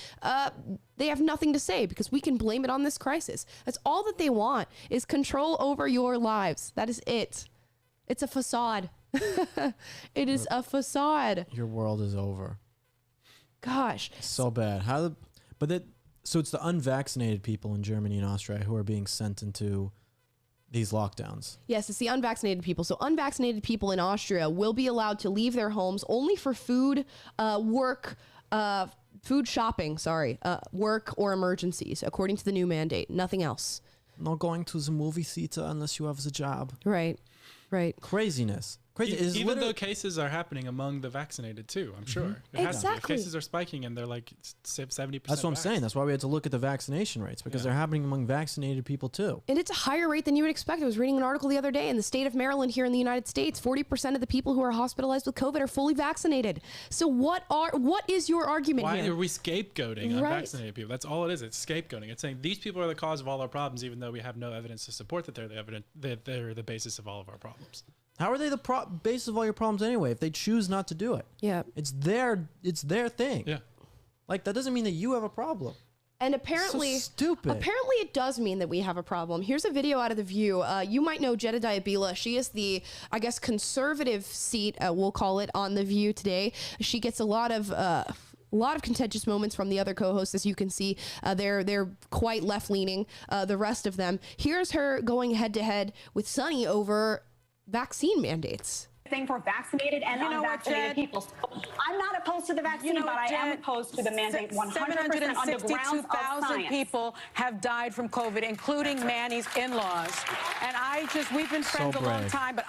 they have nothing to say because we can blame it on this crisis. That's all that they want is control over your lives. That is it. It's a facade. It is a facade. Your world is over. Gosh. So bad. So it's the unvaccinated people in Germany and Austria who are being sent into these lockdowns. Yes, it's the unvaccinated people. So unvaccinated people in Austria will be allowed to leave their homes only for food, work, food shopping, work or emergencies, according to the new mandate. Nothing else. Not going to the movie theater unless you have the job. Right. Craziness. Crazy. It's Even though cases are happening among the vaccinated too, I'm sure. It has to be. If cases are spiking and they're like 70%. That's what I'm saying. That's why we had to look at the vaccination rates, because they're happening among vaccinated people too. And it's a higher rate than you would expect. I was reading an article the other day in the state of Maryland here in the United States, 40% of the people who are hospitalized with COVID are fully vaccinated. So what is your argument here? Why are we scapegoating unvaccinated people? That's all it is. It's scapegoating. It's saying these people are the cause of all our problems, even though we have no evidence to support that they're the basis of all of our problems. How are they the basis of all your problems anyway if they choose not to do it? Yeah. It's their thing. Yeah. Like, that doesn't mean that you have a problem. And apparently, so stupid. Apparently, it does mean that we have a problem. Here's a video out of The View. You might know Jedidah Bila. She is the, I guess, conservative seat, we'll call it, on The View today. She gets a lot of contentious moments from the other co-hosts, as you can see. They're quite left-leaning, the rest of them. Here's her going head-to-head with Sunny over vaccine mandates. Thing for vaccinated and unvaccinated people. I'm not opposed to the vaccine, but I am opposed to the mandate 100% on the grounds of science. People have died from COVID, including Manny's in-laws. And we've been friends a long time, but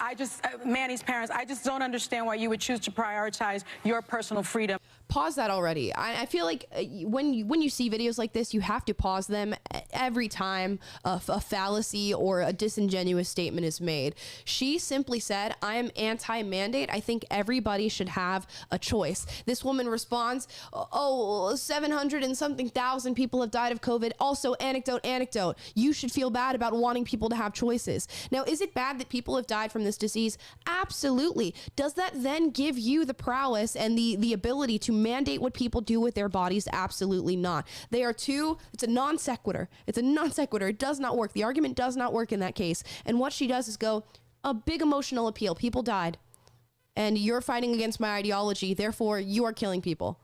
Manny's parents, I just don't understand why you would choose to prioritize your personal freedom. Pause that already. I feel like when you see videos like this, you have to pause them every time a fallacy or a disingenuous statement is made. She simply said, I am anti-mandate. I think everybody should have a choice. This woman responds, 700 and something thousand people have died of COVID. Also, anecdote. You should feel bad about wanting people to have choices. Now, is it bad that people have died from this disease? Absolutely. Does that then give you the prowess and the ability to mandate what people do with their bodies? Absolutely not. It's a non sequitur. It does not work. The argument does not work in that case. And what she does is go, a big emotional appeal. People died. And you're fighting against my ideology. Therefore, you are killing people.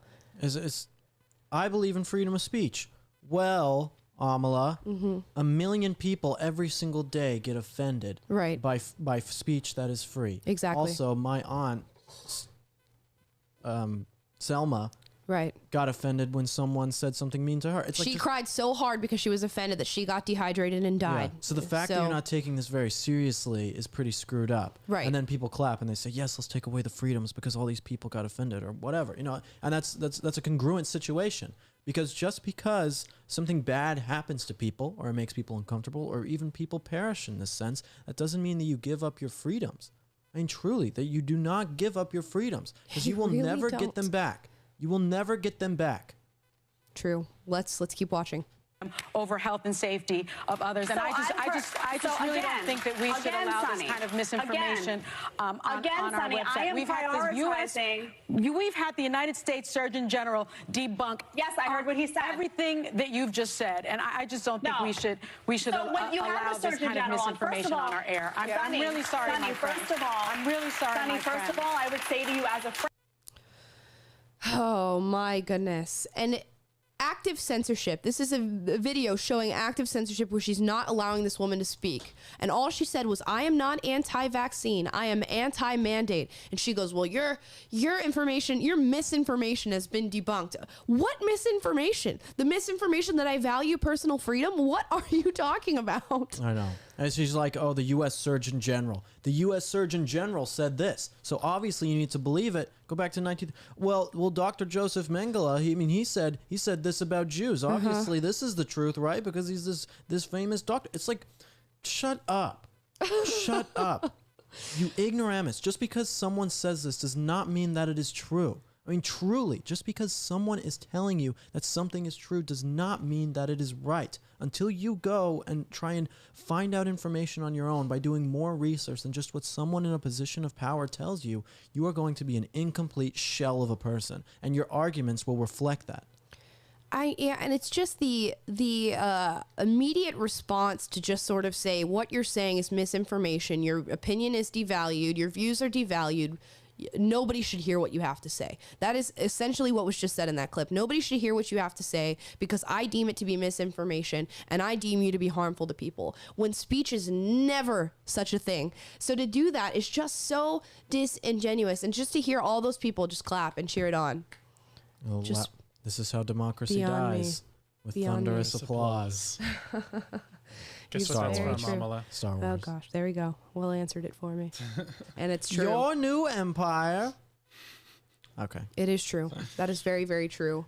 I believe in freedom of speech. Well, Amala, 1 million people every single day get offended by speech that is free. Exactly. Also, my aunt, Selma, got offended when someone said something mean to her. She cried so hard because she was offended that she got dehydrated and died. Yeah. So the fact that you're not taking this very seriously is pretty screwed up. Right. And then people clap and they say, yes, let's take away the freedoms because all these people got offended or whatever. And that's a congruent situation. Because just because something bad happens to people or it makes people uncomfortable or even people perish in this sense, that doesn't mean that you give up your freedoms. I mean, truly, that you do not give up your freedoms because you will really never don't. get them back. You will never get them back. True. Let's keep watching. Over health and safety of others. And I just really don't think that we should allow this kind of misinformation on our website. We've had the United States Surgeon General debunk. Yes, I heard what he said. Everything that you've just said, and I just don't think we should allow this kind of misinformation on our air. I'm really sorry, Sonny, first of all, I'm really sorry, Sonny, first of all, I would say to you as a friend. Oh my goodness. And active censorship. This is a video showing active censorship where she's not allowing this woman to speak. And all she said was, I am not anti-vaccine. I am anti-mandate. And she goes, well, your misinformation has been debunked. What misinformation? The misinformation that I value personal freedom? What are you talking about? I know. And she's like, the U.S. Surgeon General. The U.S. Surgeon General said this. So obviously you need to believe it. Go back to Well, Dr. Joseph Mengele, he said this about Jews. Obviously this is the truth, right? Because he's this famous doctor. It's like, shut up. Shut up. You ignoramus. Just because someone says this does not mean that it is true. I mean, truly, just because someone is telling you that something is true does not mean that it is right. Until you go and try and find out information on your own by doing more research than just what someone in a position of power tells you, you are going to be an incomplete shell of a person, and your arguments will reflect that. And it's just the immediate response to just sort of say what you're saying is misinformation, your opinion is devalued, your views are devalued. Nobody should hear what you have to say. That is essentially what was just said in that clip. Nobody should hear what you have to say because I deem it to be misinformation and I deem you to be harmful to people, when speech is never such a thing. So to do that is just so disingenuous, and just to hear all those people just clap and cheer it on. This is how democracy dies, with thunderous applause. Guess what that's from, Amala? Star Wars. Oh gosh, there we go. Will answered it for me, and it's true. Your new empire. Okay. It is true. That is very, very true.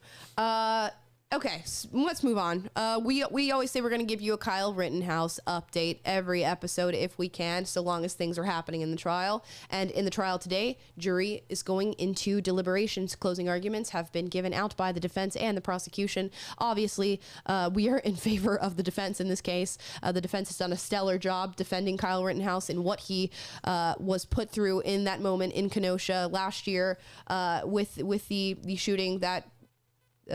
Okay, let's move on. We always say we're going to give you a Kyle Rittenhouse update every episode if we can, so long as things are happening in the trial. And in the trial today, jury is going into deliberations. Closing arguments have been given out by the defense and the prosecution. Obviously, we are in favor of the defense in this case. The defense has done a stellar job defending Kyle Rittenhouse and what he was put through in that moment in Kenosha last year with the shooting that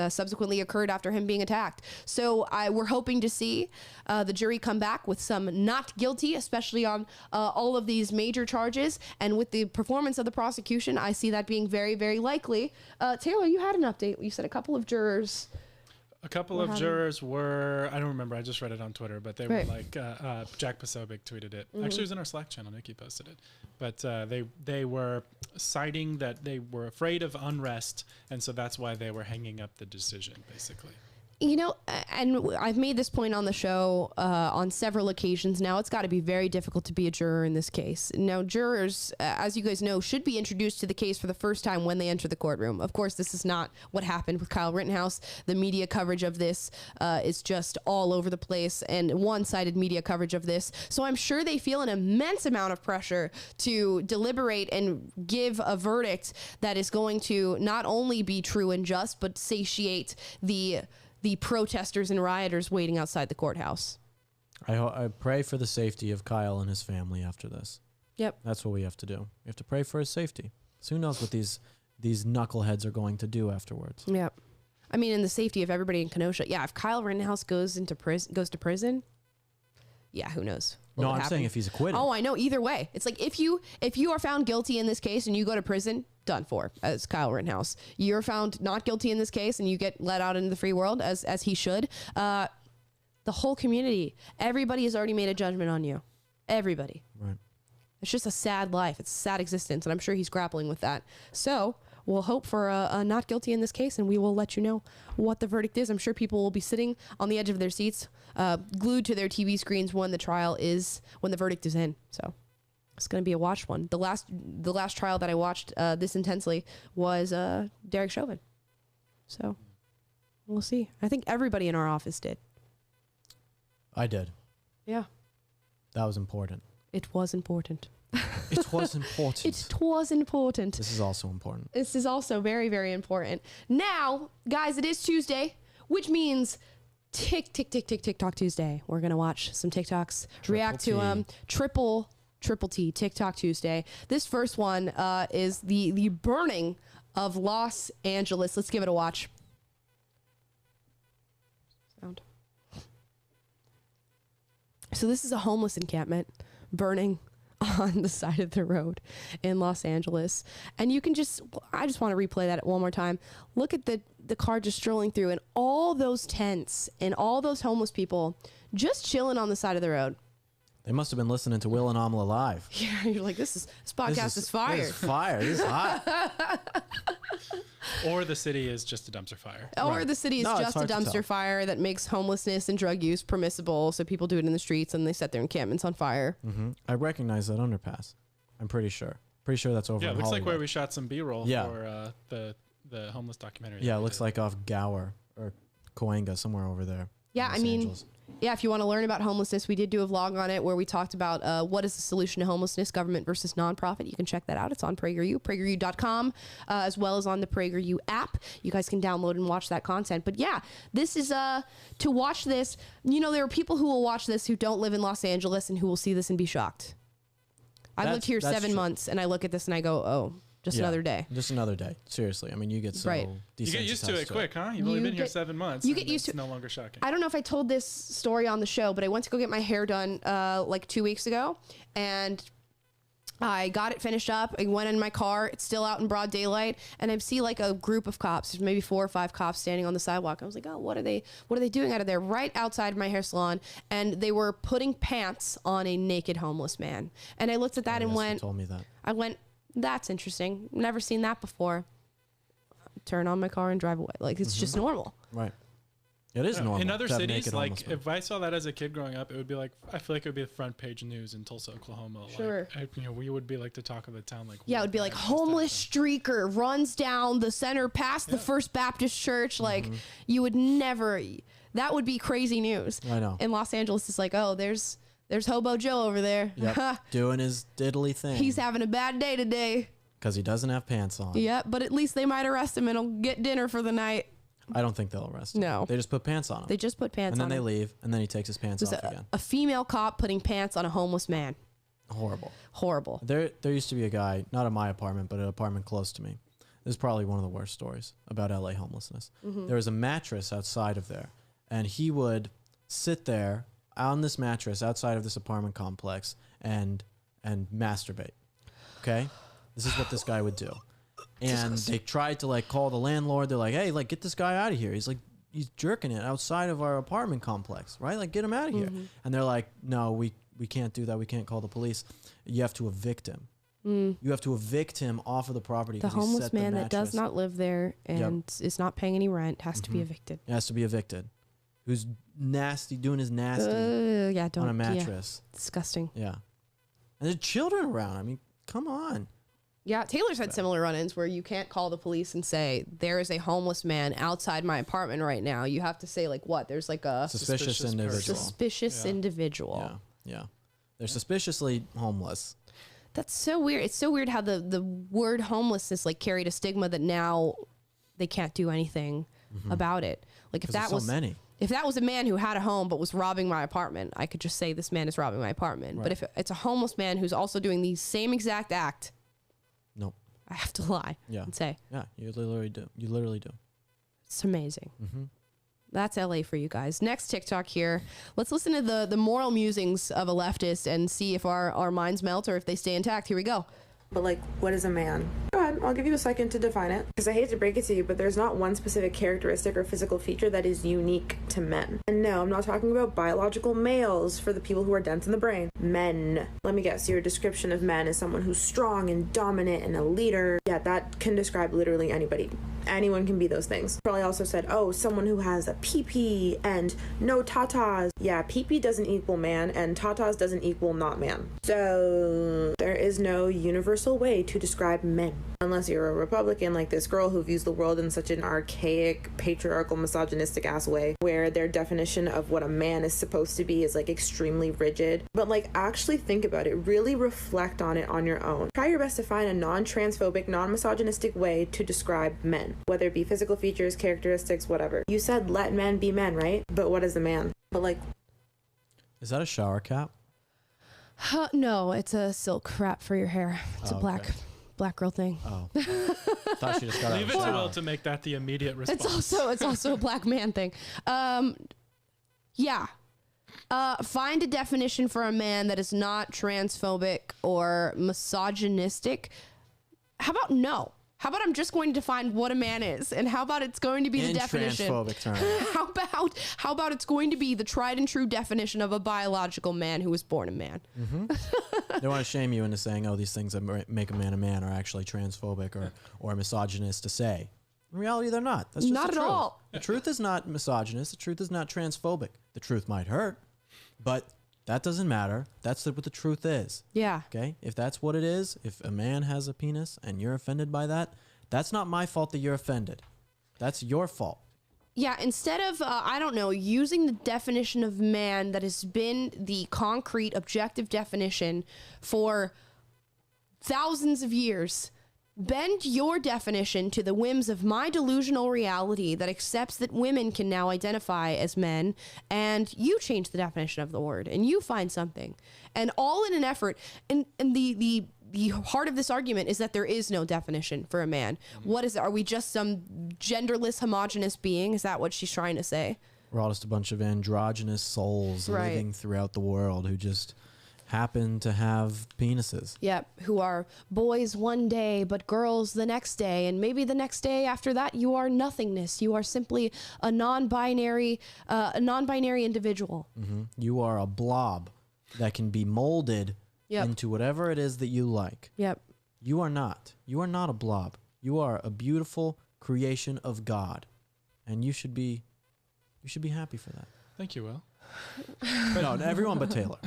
subsequently occurred after him being attacked. So we're hoping to see the jury come back with some not guilty, especially on all of these major charges. And with the performance of the prosecution, I see that being very, very likely. Taylor, you had an update. You said a couple of jurors. A couple of jurors were, I don't remember, I just read it on Twitter, but they were like, Jack Posobiec tweeted it. Actually, it was in our Slack channel, Nikki posted it. But they were citing that they were afraid of unrest, and so that's why they were hanging up the decision, basically. You know, and I've made this point on the show on several occasions now. It's got to be very difficult to be a juror in this case. Now, jurors, as you guys know, should be introduced to the case for the first time when they enter the courtroom. Of course, this is not what happened with Kyle Rittenhouse. The media coverage of this is just all over the place, and one-sided media coverage of this. So I'm sure they feel an immense amount of pressure to deliberate and give a verdict that is going to not only be true and just, but satiate the protesters and rioters waiting outside the courthouse. I pray for the safety of Kyle and his family after this. Yep. That's what we have to do. We have to pray for his safety. So who knows what these knuckleheads are going to do afterwards. Yep. I mean, in the safety of everybody in Kenosha. Yeah, if Kyle Rittenhouse goes to prison, yeah, who knows? No, I'm saying if he's acquitted. Oh, I know. Either way. It's like if you are found guilty in this case and you go to prison, done for, as Kyle Rittenhouse. You're found not guilty in this case and you get let out into the free world as he should. The whole community, everybody has already made a judgment on you. Everybody. Right. It's just a sad life. It's a sad existence, and I'm sure he's grappling with that. So we'll hope for a not guilty in this case, and we will let you know what the verdict is. I'm sure people will be sitting on the edge of their seats, glued to their TV screens when the verdict is in. So it's going to be a watched one. The last trial that I watched this intensely was Derek Chauvin. So we'll see. I think everybody in our office did. I did. Yeah. That was important. It was important. It was important. It was important. This is also important. This is also very, very important. Now, guys, it is Tuesday, which means TikTok Tuesday. We're going to watch some TikToks, react to them. Triple T, TikTok Tuesday. This first one is the burning of Los Angeles. Let's give it a watch. Sound. So this is a homeless encampment burning on the side of the road in Los Angeles. And I just want to replay that one more time. Look at the car just strolling through and all those tents and all those homeless people just chilling on the side of the road. They must have been listening to Will and Amala live. Yeah, you're like, this podcast is fire. This is fire. This is hot. Or the city is just a dumpster fire. Or the city is just a dumpster fire that makes homelessness and drug use permissible, so people do it in the streets and they set their encampments on fire. Mm-hmm. I recognize that underpass. I'm pretty sure. Pretty sure that's over. Yeah, it looks Hollywood. like where we shot some B-roll for the homeless documentary. Yeah, it looks like off Gower or Cahuenga, somewhere over there. Yeah, I mean, yeah, if you want to learn about homelessness, we did do a vlog on it where we talked about what is the solution to homelessness, government versus nonprofit. You can check that out. It's on PragerU, PragerU.com, as well as on the PragerU app. You guys can download and watch that content. But yeah, this is to watch this. You know, there are people who will watch this who don't live in Los Angeles and who will see this and be shocked. I lived here 7 months and I look at this and I go, oh, just another day. Just another day. Seriously. I mean, you get so You get used to it quick, huh? You've only been here 7 months. You get used to it. It's no longer shocking. I don't know if I told this story on the show, but I went to go get my hair done like 2 weeks ago, and I got it finished up. I went in my car. It's still out in broad daylight, and I see like a group of cops. There's maybe 4 or 5 cops standing on the sidewalk. I was like, oh, what are they doing out of there? Right outside my hair salon, and they were putting pants on a naked homeless man. And I looked at that and went, you told me that. I went, that's interesting. Never seen that before. Turn on my car and drive away. Like, it's just normal. Right. It is normal. In other to have cities, naked like homeless men. if I saw that as a kid growing up, it would be like, I feel like it would be the front page news in Tulsa, Oklahoma. Sure. Like, we would be like the talk of the town. Like, Yeah, it would be like homeless streaker runs down the center past the First Baptist Church. Like you would never. That would be crazy news. I know. In Los Angeles, it's like, oh, there's Hobo Joe over there. Yep. Doing his diddly thing. He's having a bad day today. Because he doesn't have pants on. Yeah, but at least they might arrest him and he'll get dinner for the night. I don't think they'll arrest him. No. They just put pants on him. They just put pants on and then him. they leave, and then he takes his pants off There's again. a female cop putting pants on a homeless man. Horrible. Horrible. There used to be a guy, not in my apartment, but an apartment close to me. This is probably one of the worst stories about LA homelessness. There was a mattress outside of there, and he would sit there on this mattress outside of this apartment complex and masturbate. Okay? This is what this guy would do. And they tried to like call the landlord. They're like, hey, like get this guy out of here. He's like, he's jerking it outside of our apartment complex, right? Like get him out of here. And they're like, no, we can't do that. We can't call the police. You have to evict him. You have to evict him off of the property. The homeless man that does not live there and is not paying any rent has to be evicted. He has to be evicted. Who's nasty, doing his nasty on a mattress. Yeah. Disgusting. Yeah. And there's children around. I mean, come on. Yeah, Taylor's had similar run-ins where you can't call the police and say, there is a homeless man outside my apartment right now. You have to say, like, what? There's like a suspicious individual. Suspicious individual. Yeah. They're suspiciously homeless. That's so weird. It's so weird how the word homelessness like carried a stigma that now they can't do anything about it. Like if that was if that was a man who had a home but was robbing my apartment, I could just say this man is robbing my apartment. Right. But if it's a homeless man who's also doing the same exact act, nope, I have to lie and say, yeah, you literally do. You literally do. It's amazing. That's LA for you guys. Next TikTok here. Let's listen to the moral musings of a leftist and see if our minds melt or if they stay intact. Here we go. But like, what is a man? Go ahead, I'll give you a second to define it. Because I hate to break it to you, but there's not one specific characteristic or physical feature that is unique to men. And no, I'm not talking about biological males for the people who are dense in the brain. Men. Let me guess, your description of men is someone who's strong and dominant and a leader. Yeah, that can describe literally anybody. Anyone can be those things. Probably also said, oh, someone who has a pee-pee and no tatas. Yeah, pee-pee doesn't equal man and tatas doesn't equal not man. So there is no universal way to describe men. Unless you're a Republican like this girl who views the world in such an archaic, patriarchal, misogynistic ass way where their definition of what a man is supposed to be is like extremely rigid. But like actually think about it. Really reflect on it on your own. Try your best to find a non-transphobic, non-misogynistic way to describe men. Whether it be physical features, characteristics, whatever. You said let men be men, right? But what is a man? But like... Is that a shower cap? No, it's a silk wrap for your hair. It's a black girl thing. Oh. Thought she just got Leave it to Will to make that the immediate response. It's also a black man thing. Yeah. Find a definition for a man that is not transphobic or misogynistic. How about no? How about I'm just going to define what a man is, and how about it's going to be the definition? Transphobic terms. How about it's going to be the tried and true definition of a biological man who was born a man? They want to shame you into saying, "Oh, these things that make a man are actually transphobic or misogynist to say." In reality, they're not. That's just not the at truth. all. The truth is not misogynist. The truth is not transphobic. The truth might hurt, but that doesn't matter. That's what the truth is. Yeah. Okay? If that's what it is, if a man has a penis and you're offended by that, that's not my fault that you're offended. That's your fault. Yeah, instead of, I don't know, using the definition of man that has been the concrete, objective definition for thousands of years, bend your definition to the whims of my delusional reality that accepts that women can now identify as men, and you change the definition of the word, and you find something. And all in an effort, and the heart of this argument is that there is no definition for a man. What is it? Are we just some genderless, homogenous being? Is that what she's trying to say? We're all just a bunch of androgynous souls living throughout the world who just happen to have penises. Yep, who are boys one day, but girls the next day, and maybe the next day after that you are nothingness. You are simply a non-binary individual. You are a blob that can be molded into whatever it is that you like. Yep. You are not. You are not a blob. You are a beautiful creation of God, and you should be You should be happy for that. Thank you, Will. No, everyone but Taylor.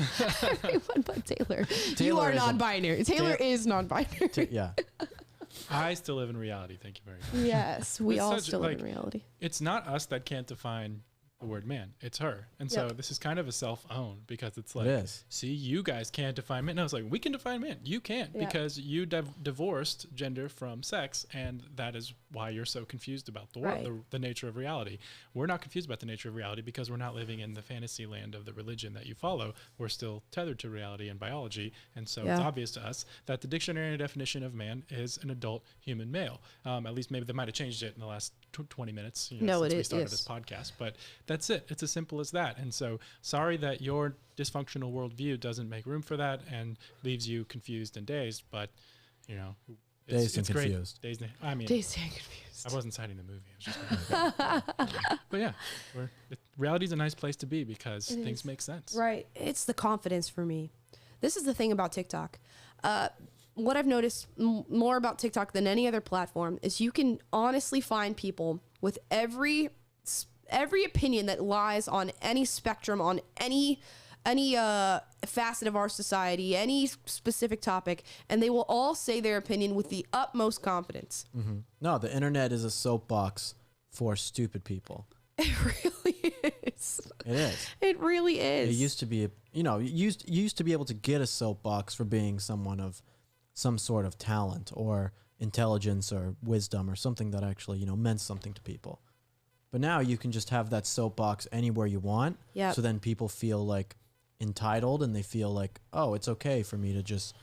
Everyone but Taylor. You are non-binary. Taylor is non-binary. Yeah. I still live in reality. Thank you very much. Yes, we all still live in reality. It's not us that can't define the word man. It's her. And so this is kind of a self-own, because it's like, see, you guys can't define man. No, it's like, we can define man. You can't, because you divorced gender from sex, and that is why you're so confused about the world, the nature of reality. We're not confused about the nature of reality because we're not living in the fantasy land of the religion that you follow. We're still tethered to reality and biology, and so it's obvious to us that the dictionary definition of man is an adult human male. At least maybe they might have changed it in the last 20 minutes since we started this podcast, but that's it. It's as simple as that. And so sorry that your dysfunctional worldview doesn't make room for that and leaves you confused and dazed, but dazed and confused. Dazed and confused. I wasn't citing the movie. I was just but yeah, reality's a nice place to be because things make sense. Right. It's the confidence for me. This is the thing about TikTok. What I've noticed more about TikTok than any other platform is you can honestly find people with every opinion that lies on any spectrum, on any facet of our society, any specific topic, and they will all say their opinion with the utmost confidence. Mm-hmm. No, the internet is a soapbox for stupid people. It really is. It is. It really is. It used to be, you used to be able to get a soapbox for being someone of some sort of talent or intelligence or wisdom or something that actually, meant something to people. But now you can just have that soapbox anywhere you want. Yeah. So then people feel like entitled and they feel like, oh, it's okay for me to just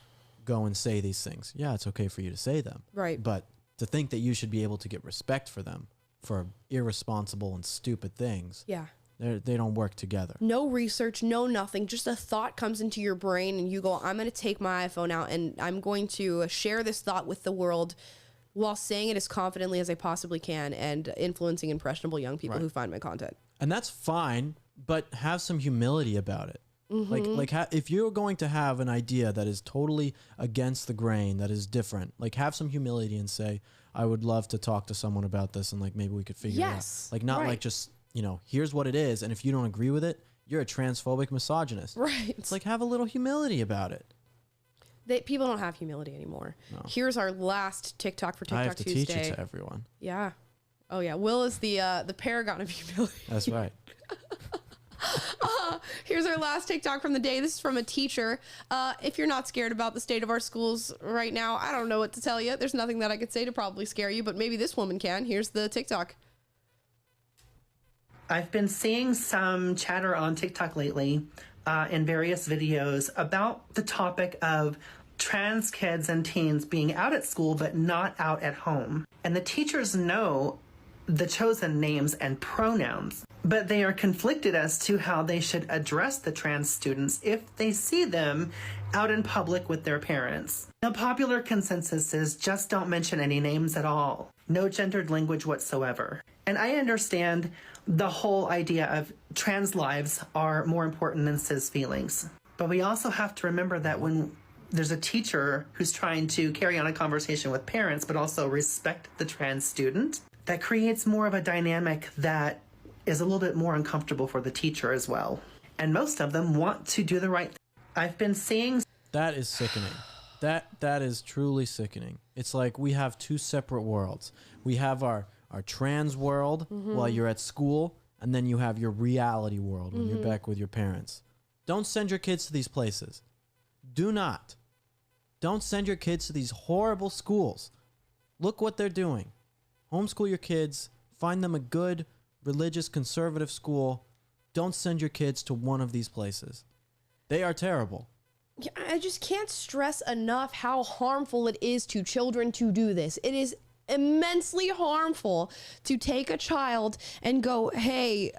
go and say these things. Yeah, it's okay for you to say them. Right. But to think that you should be able to get respect for them for irresponsible and stupid things. Yeah. They don't work together. No research, no nothing. Just a thought comes into your brain and you go, I'm going to take my iPhone out and I'm going to share this thought with the world while saying it as confidently as I possibly can and influencing impressionable young people who find my content. And that's fine, but have some humility about it. Mm-hmm. If you're going to have an idea that is totally against the grain, that is different, have some humility and say, I would love to talk to someone about this and maybe we could figure it out. Not just, here's what it is. And if you don't agree with it, you're a transphobic misogynist. Right. It's have a little humility about it. People don't have humility anymore. No. Here's our last TikTok for TikTok Tuesday. I have to Tuesday. teach it to everyone. Yeah. Oh yeah. Will is the paragon of humility. That's right. Here's our last TikTok from the day. This is from a teacher. If you're not scared about the state of our schools right now, I don't know what to tell you. There's nothing that I could say to probably scare you, but maybe this woman can. Here's the TikTok. I've been seeing some chatter on TikTok lately in various videos about the topic of trans kids and teens being out at school but not out at home. And the teachers know the chosen names and pronouns, but they are conflicted as to how they should address the trans students if they see them out in public with their parents. The popular consensus is just don't mention any names at all. No gendered language whatsoever. And I understand the whole idea of trans lives are more important than cis feelings. But we also have to remember that when there's a teacher who's trying to carry on a conversation with parents, but also respect the trans student, that creates more of a dynamic that is a little bit more uncomfortable for the teacher as well. And most of them want to do the right thing. I've been seeing... That is sickening. That is truly sickening. It's like we have two separate worlds. We have our trans world while you're at school, and then you have your reality world when you're back with your parents. Don't send your kids to these places. Do not. Don't send your kids to these horrible schools. Look what they're doing. Homeschool your kids. Find them a good, religious, conservative school. Don't send your kids to one of these places. They are terrible. I just can't stress enough how harmful it is to children to do this. It is immensely harmful to take a child and go, hey,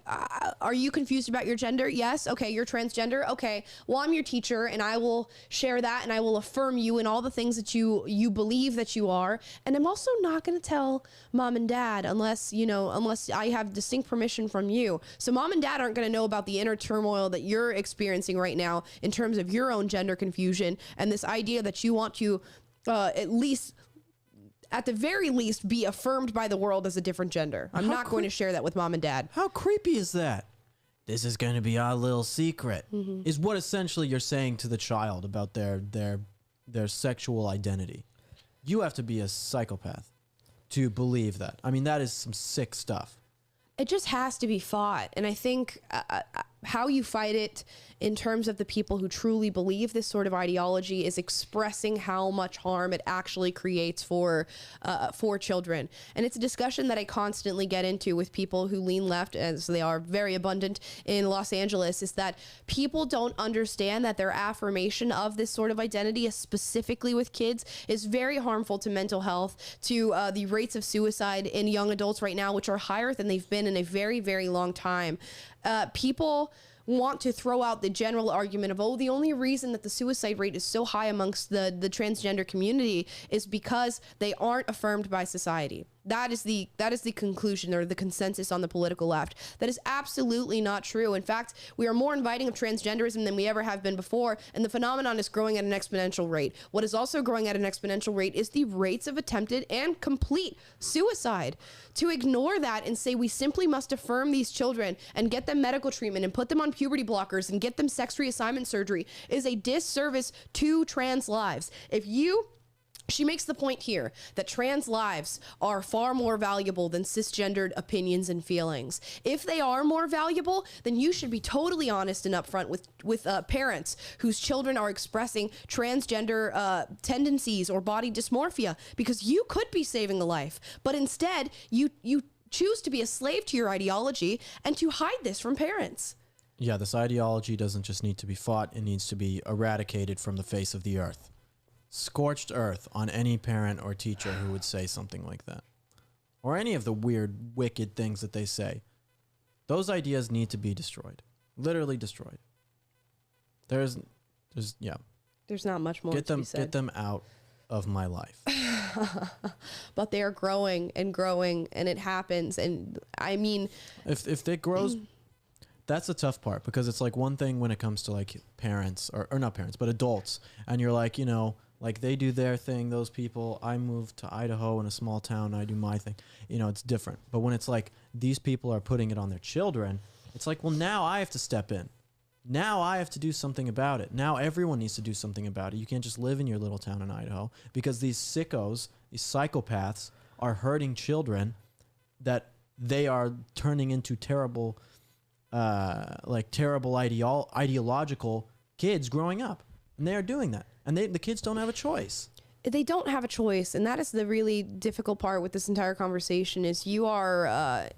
are you confused about your gender? Yes. Okay. You're transgender. Okay. Well, I'm your teacher and I will share that and I will affirm you in all the things that you believe that you are. And I'm also not going to tell mom and dad unless I have distinct permission from you. So mom and dad aren't going to know about the inner turmoil that you're experiencing right now in terms of your own gender confusion and this idea that you want to at least at the very least, be affirmed by the world as a different gender. I'm not going to share that with mom and dad. How creepy is that? This is going to be our little secret. Is what essentially you're saying to the child about their sexual identity. You have to be a psychopath to believe that. I mean, that is some sick stuff. It just has to be fought. And I think how you fight it in terms of the people who truly believe this sort of ideology is expressing how much harm it actually creates for children. And it's a discussion that I constantly get into with people who lean left, as they are very abundant in Los Angeles, is that people don't understand that their affirmation of this sort of identity, specifically with kids, is very harmful to mental health, to the rates of suicide in young adults right now, which are higher than they've been in a very, very long time. People want to throw out the general argument of, oh, the only reason that the suicide rate is so high amongst the transgender community is because they aren't affirmed by society. That is the conclusion, or the consensus on the political left. That is absolutely not true. In fact, we are more inviting of transgenderism than we ever have been before, and the phenomenon is growing at an exponential rate. What is also growing at an exponential rate is the rates of attempted and complete suicide. To ignore that and say we simply must affirm these children and get them medical treatment and put them on puberty blockers and get them sex reassignment surgery is a disservice to trans lives. She makes the point here that trans lives are far more valuable than cisgendered opinions and feelings. If they are more valuable, then you should be totally honest and upfront with parents whose children are expressing transgender tendencies or body dysmorphia, because you could be saving a life. But instead, you choose to be a slave to your ideology and to hide this from parents. Yeah, this ideology doesn't just need to be fought, it needs to be eradicated from the face of the earth. Scorched earth on any parent or teacher who would say something like that. Or any of the weird, wicked things that they say. Those ideas need to be destroyed. Literally destroyed. There's not much more to be said. Get them out of my life. But they are growing and growing, and it happens. And I mean, if it grows, that's the tough part, because it's like one thing when it comes to like parents or not parents, but adults, and you're like, you know, like they do their thing, those people. I moved to Idaho in a small town, I do my thing. You know, it's different. But when it's like these people are putting it on their children, it's like, well, now I have to step in. Now I have to do something about it. Now everyone needs to do something about it. You can't just live in your little town in Idaho, because these sickos, these psychopaths are hurting children that they are turning into terrible, ideological kids growing up. And they are doing that. And the kids don't have a choice. They don't have a choice. And that is the really difficult part with this entire conversation, is you are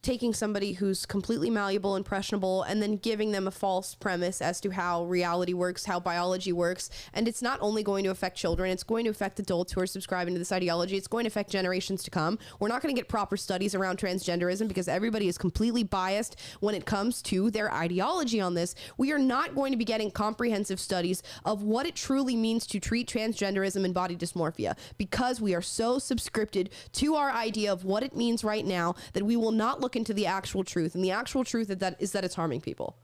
taking somebody who's completely malleable, impressionable, and then giving them a false premise as to how reality works, how biology works. And it's not only going to affect children, it's going to affect adults who are subscribing to this ideology. It's going to affect generations to come. We're not going to get proper studies around transgenderism because everybody is completely biased when it comes to their ideology on this. We are not going to be getting comprehensive studies of what it truly means to treat transgenderism and body dysmorphia, because we are so subscripted to our idea of what it means right now that we will not look into the actual truth. And the actual truth is that it's harming people.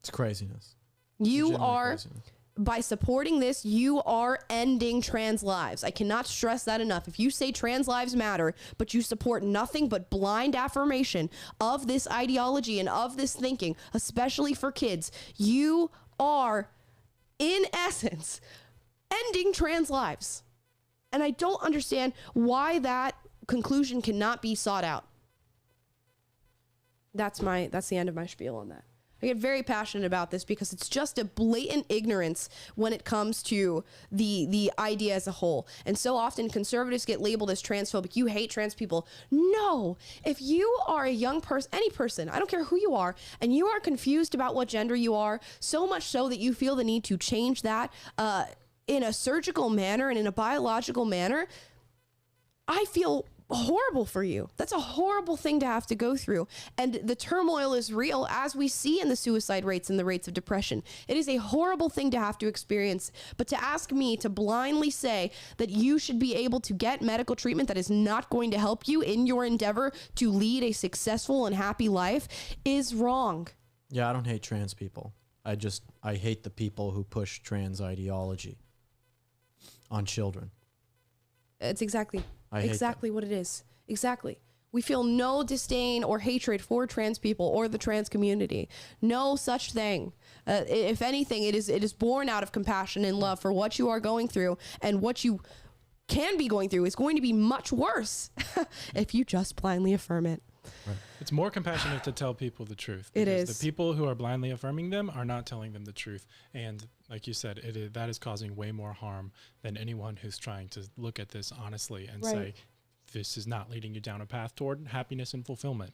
It's craziness. You are, by supporting this, you are ending trans lives. I cannot stress that enough. If you say trans lives matter, but you support nothing but blind affirmation of this ideology and of this thinking, especially for kids, you are, in essence, ending trans lives. And I don't understand why that conclusion cannot be sought out. That's the end of my spiel on that. I get very passionate about this because it's just a blatant ignorance when it comes to the idea as a whole. And so often conservatives get labeled as transphobic. You hate trans people. No, if you are a young person, any person, I don't care who you are, and you are confused about what gender you are, so much so that you feel the need to change that in a surgical manner and in a biological manner, I feel horrible for you. That's a horrible thing to have to go through. And the turmoil is real, as we see in the suicide rates and the rates of depression. It is a horrible thing to have to experience. But to ask me to blindly say that you should be able to get medical treatment that is not going to help you in your endeavor to lead a successful and happy life is wrong. Yeah, I don't hate trans people. I hate the people who push trans ideology on children. It's exactly what it is. Exactly. We feel no disdain or hatred for trans people or the trans community. No such thing. If anything, it is born out of compassion and love for what you are going through, and what you can be going through is going to be much worse if you just blindly affirm it. Right. It's more compassionate to tell people the truth. It is. The people who are blindly affirming them are not telling them the truth. And like you said, that is causing way more harm than anyone who's trying to look at this honestly and say, this is not leading you down a path toward happiness and fulfillment.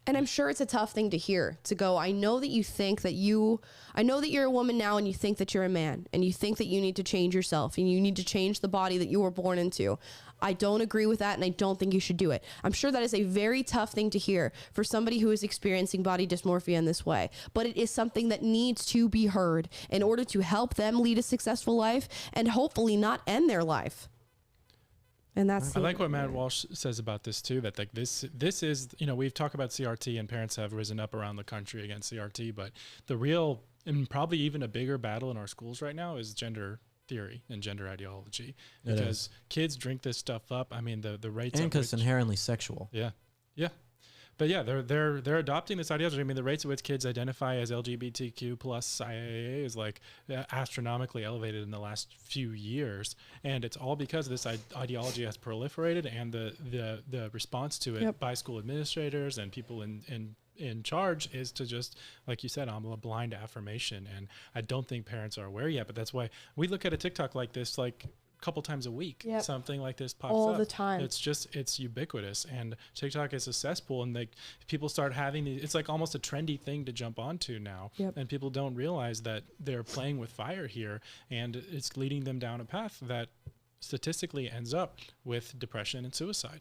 And I'm sure it's a tough thing to hear, to go, I know that you're a woman now and you think that you're a man and you think that you need to change yourself and you need to change the body that you were born into. I don't agree with that and I don't think you should do it. I'm sure that is a very tough thing to hear for somebody who is experiencing body dysmorphia in this way, but it is something that needs to be heard in order to help them lead a successful life and hopefully not end their life. And that's I like what Matt Walsh says about this too, that like this is, we've talked about CRT and parents have risen up around the country against CRT, but the real and probably even a bigger battle in our schools right now is gender theory and gender ideology, because kids drink this stuff up. I mean, the rates, and because it's inherently sexual. Yeah. But yeah, they're adopting this ideology. I mean, the rates at which kids identify as LGBTQ plus IAA is like astronomically elevated in the last few years, and it's all because this ideology has proliferated, and the response to it by school administrators and people in charge is to just, like you said, Amala, blind affirmation. And I don't think parents are aware yet, but that's why we look at a TikTok like this like couple times a week. Something like this pops all up the time. It's ubiquitous, and TikTok is a cesspool, and like people start having it's like almost a trendy thing to jump onto now, and people don't realize that they're playing with fire here, and it's leading them down a path that statistically ends up with depression and suicide.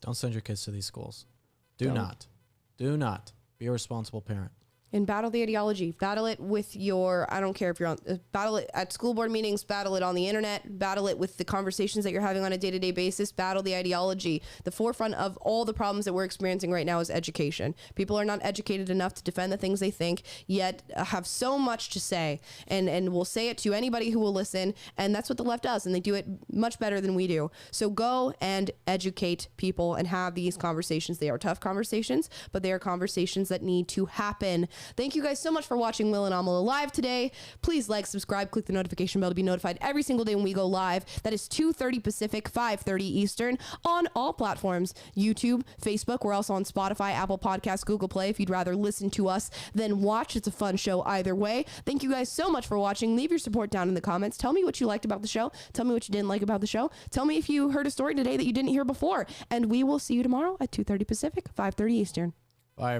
Don't send your kids to these schools. Do not be a responsible parent. And battle the ideology. Battle it with I don't care if you're on, battle it at school board meetings, battle it on the internet, battle it with the conversations that you're having on a day-to-day basis, battle the ideology. The forefront of all the problems that we're experiencing right now is education. People are not educated enough to defend the things they think, yet have so much to say, and will say it to anybody who will listen, and that's what the left does, and they do it much better than we do. So go and educate people and have these conversations. They are tough conversations, but they are conversations that need to happen. Thank you guys so much for watching Will and Amala live today. Please like, subscribe, click the notification bell to be notified every single day when we go live. That is 2:30 Pacific, 5:30 Eastern on all platforms. YouTube, Facebook. We're also on Spotify, Apple Podcasts, Google Play. If you'd rather listen to us than watch, it's a fun show either way. Thank you guys so much for watching. Leave your support down in the comments. Tell me what you liked about the show. Tell me what you didn't like about the show. Tell me if you heard a story today that you didn't hear before. And we will see you tomorrow at 2:30 Pacific, 5:30 Eastern. Bye, everyone.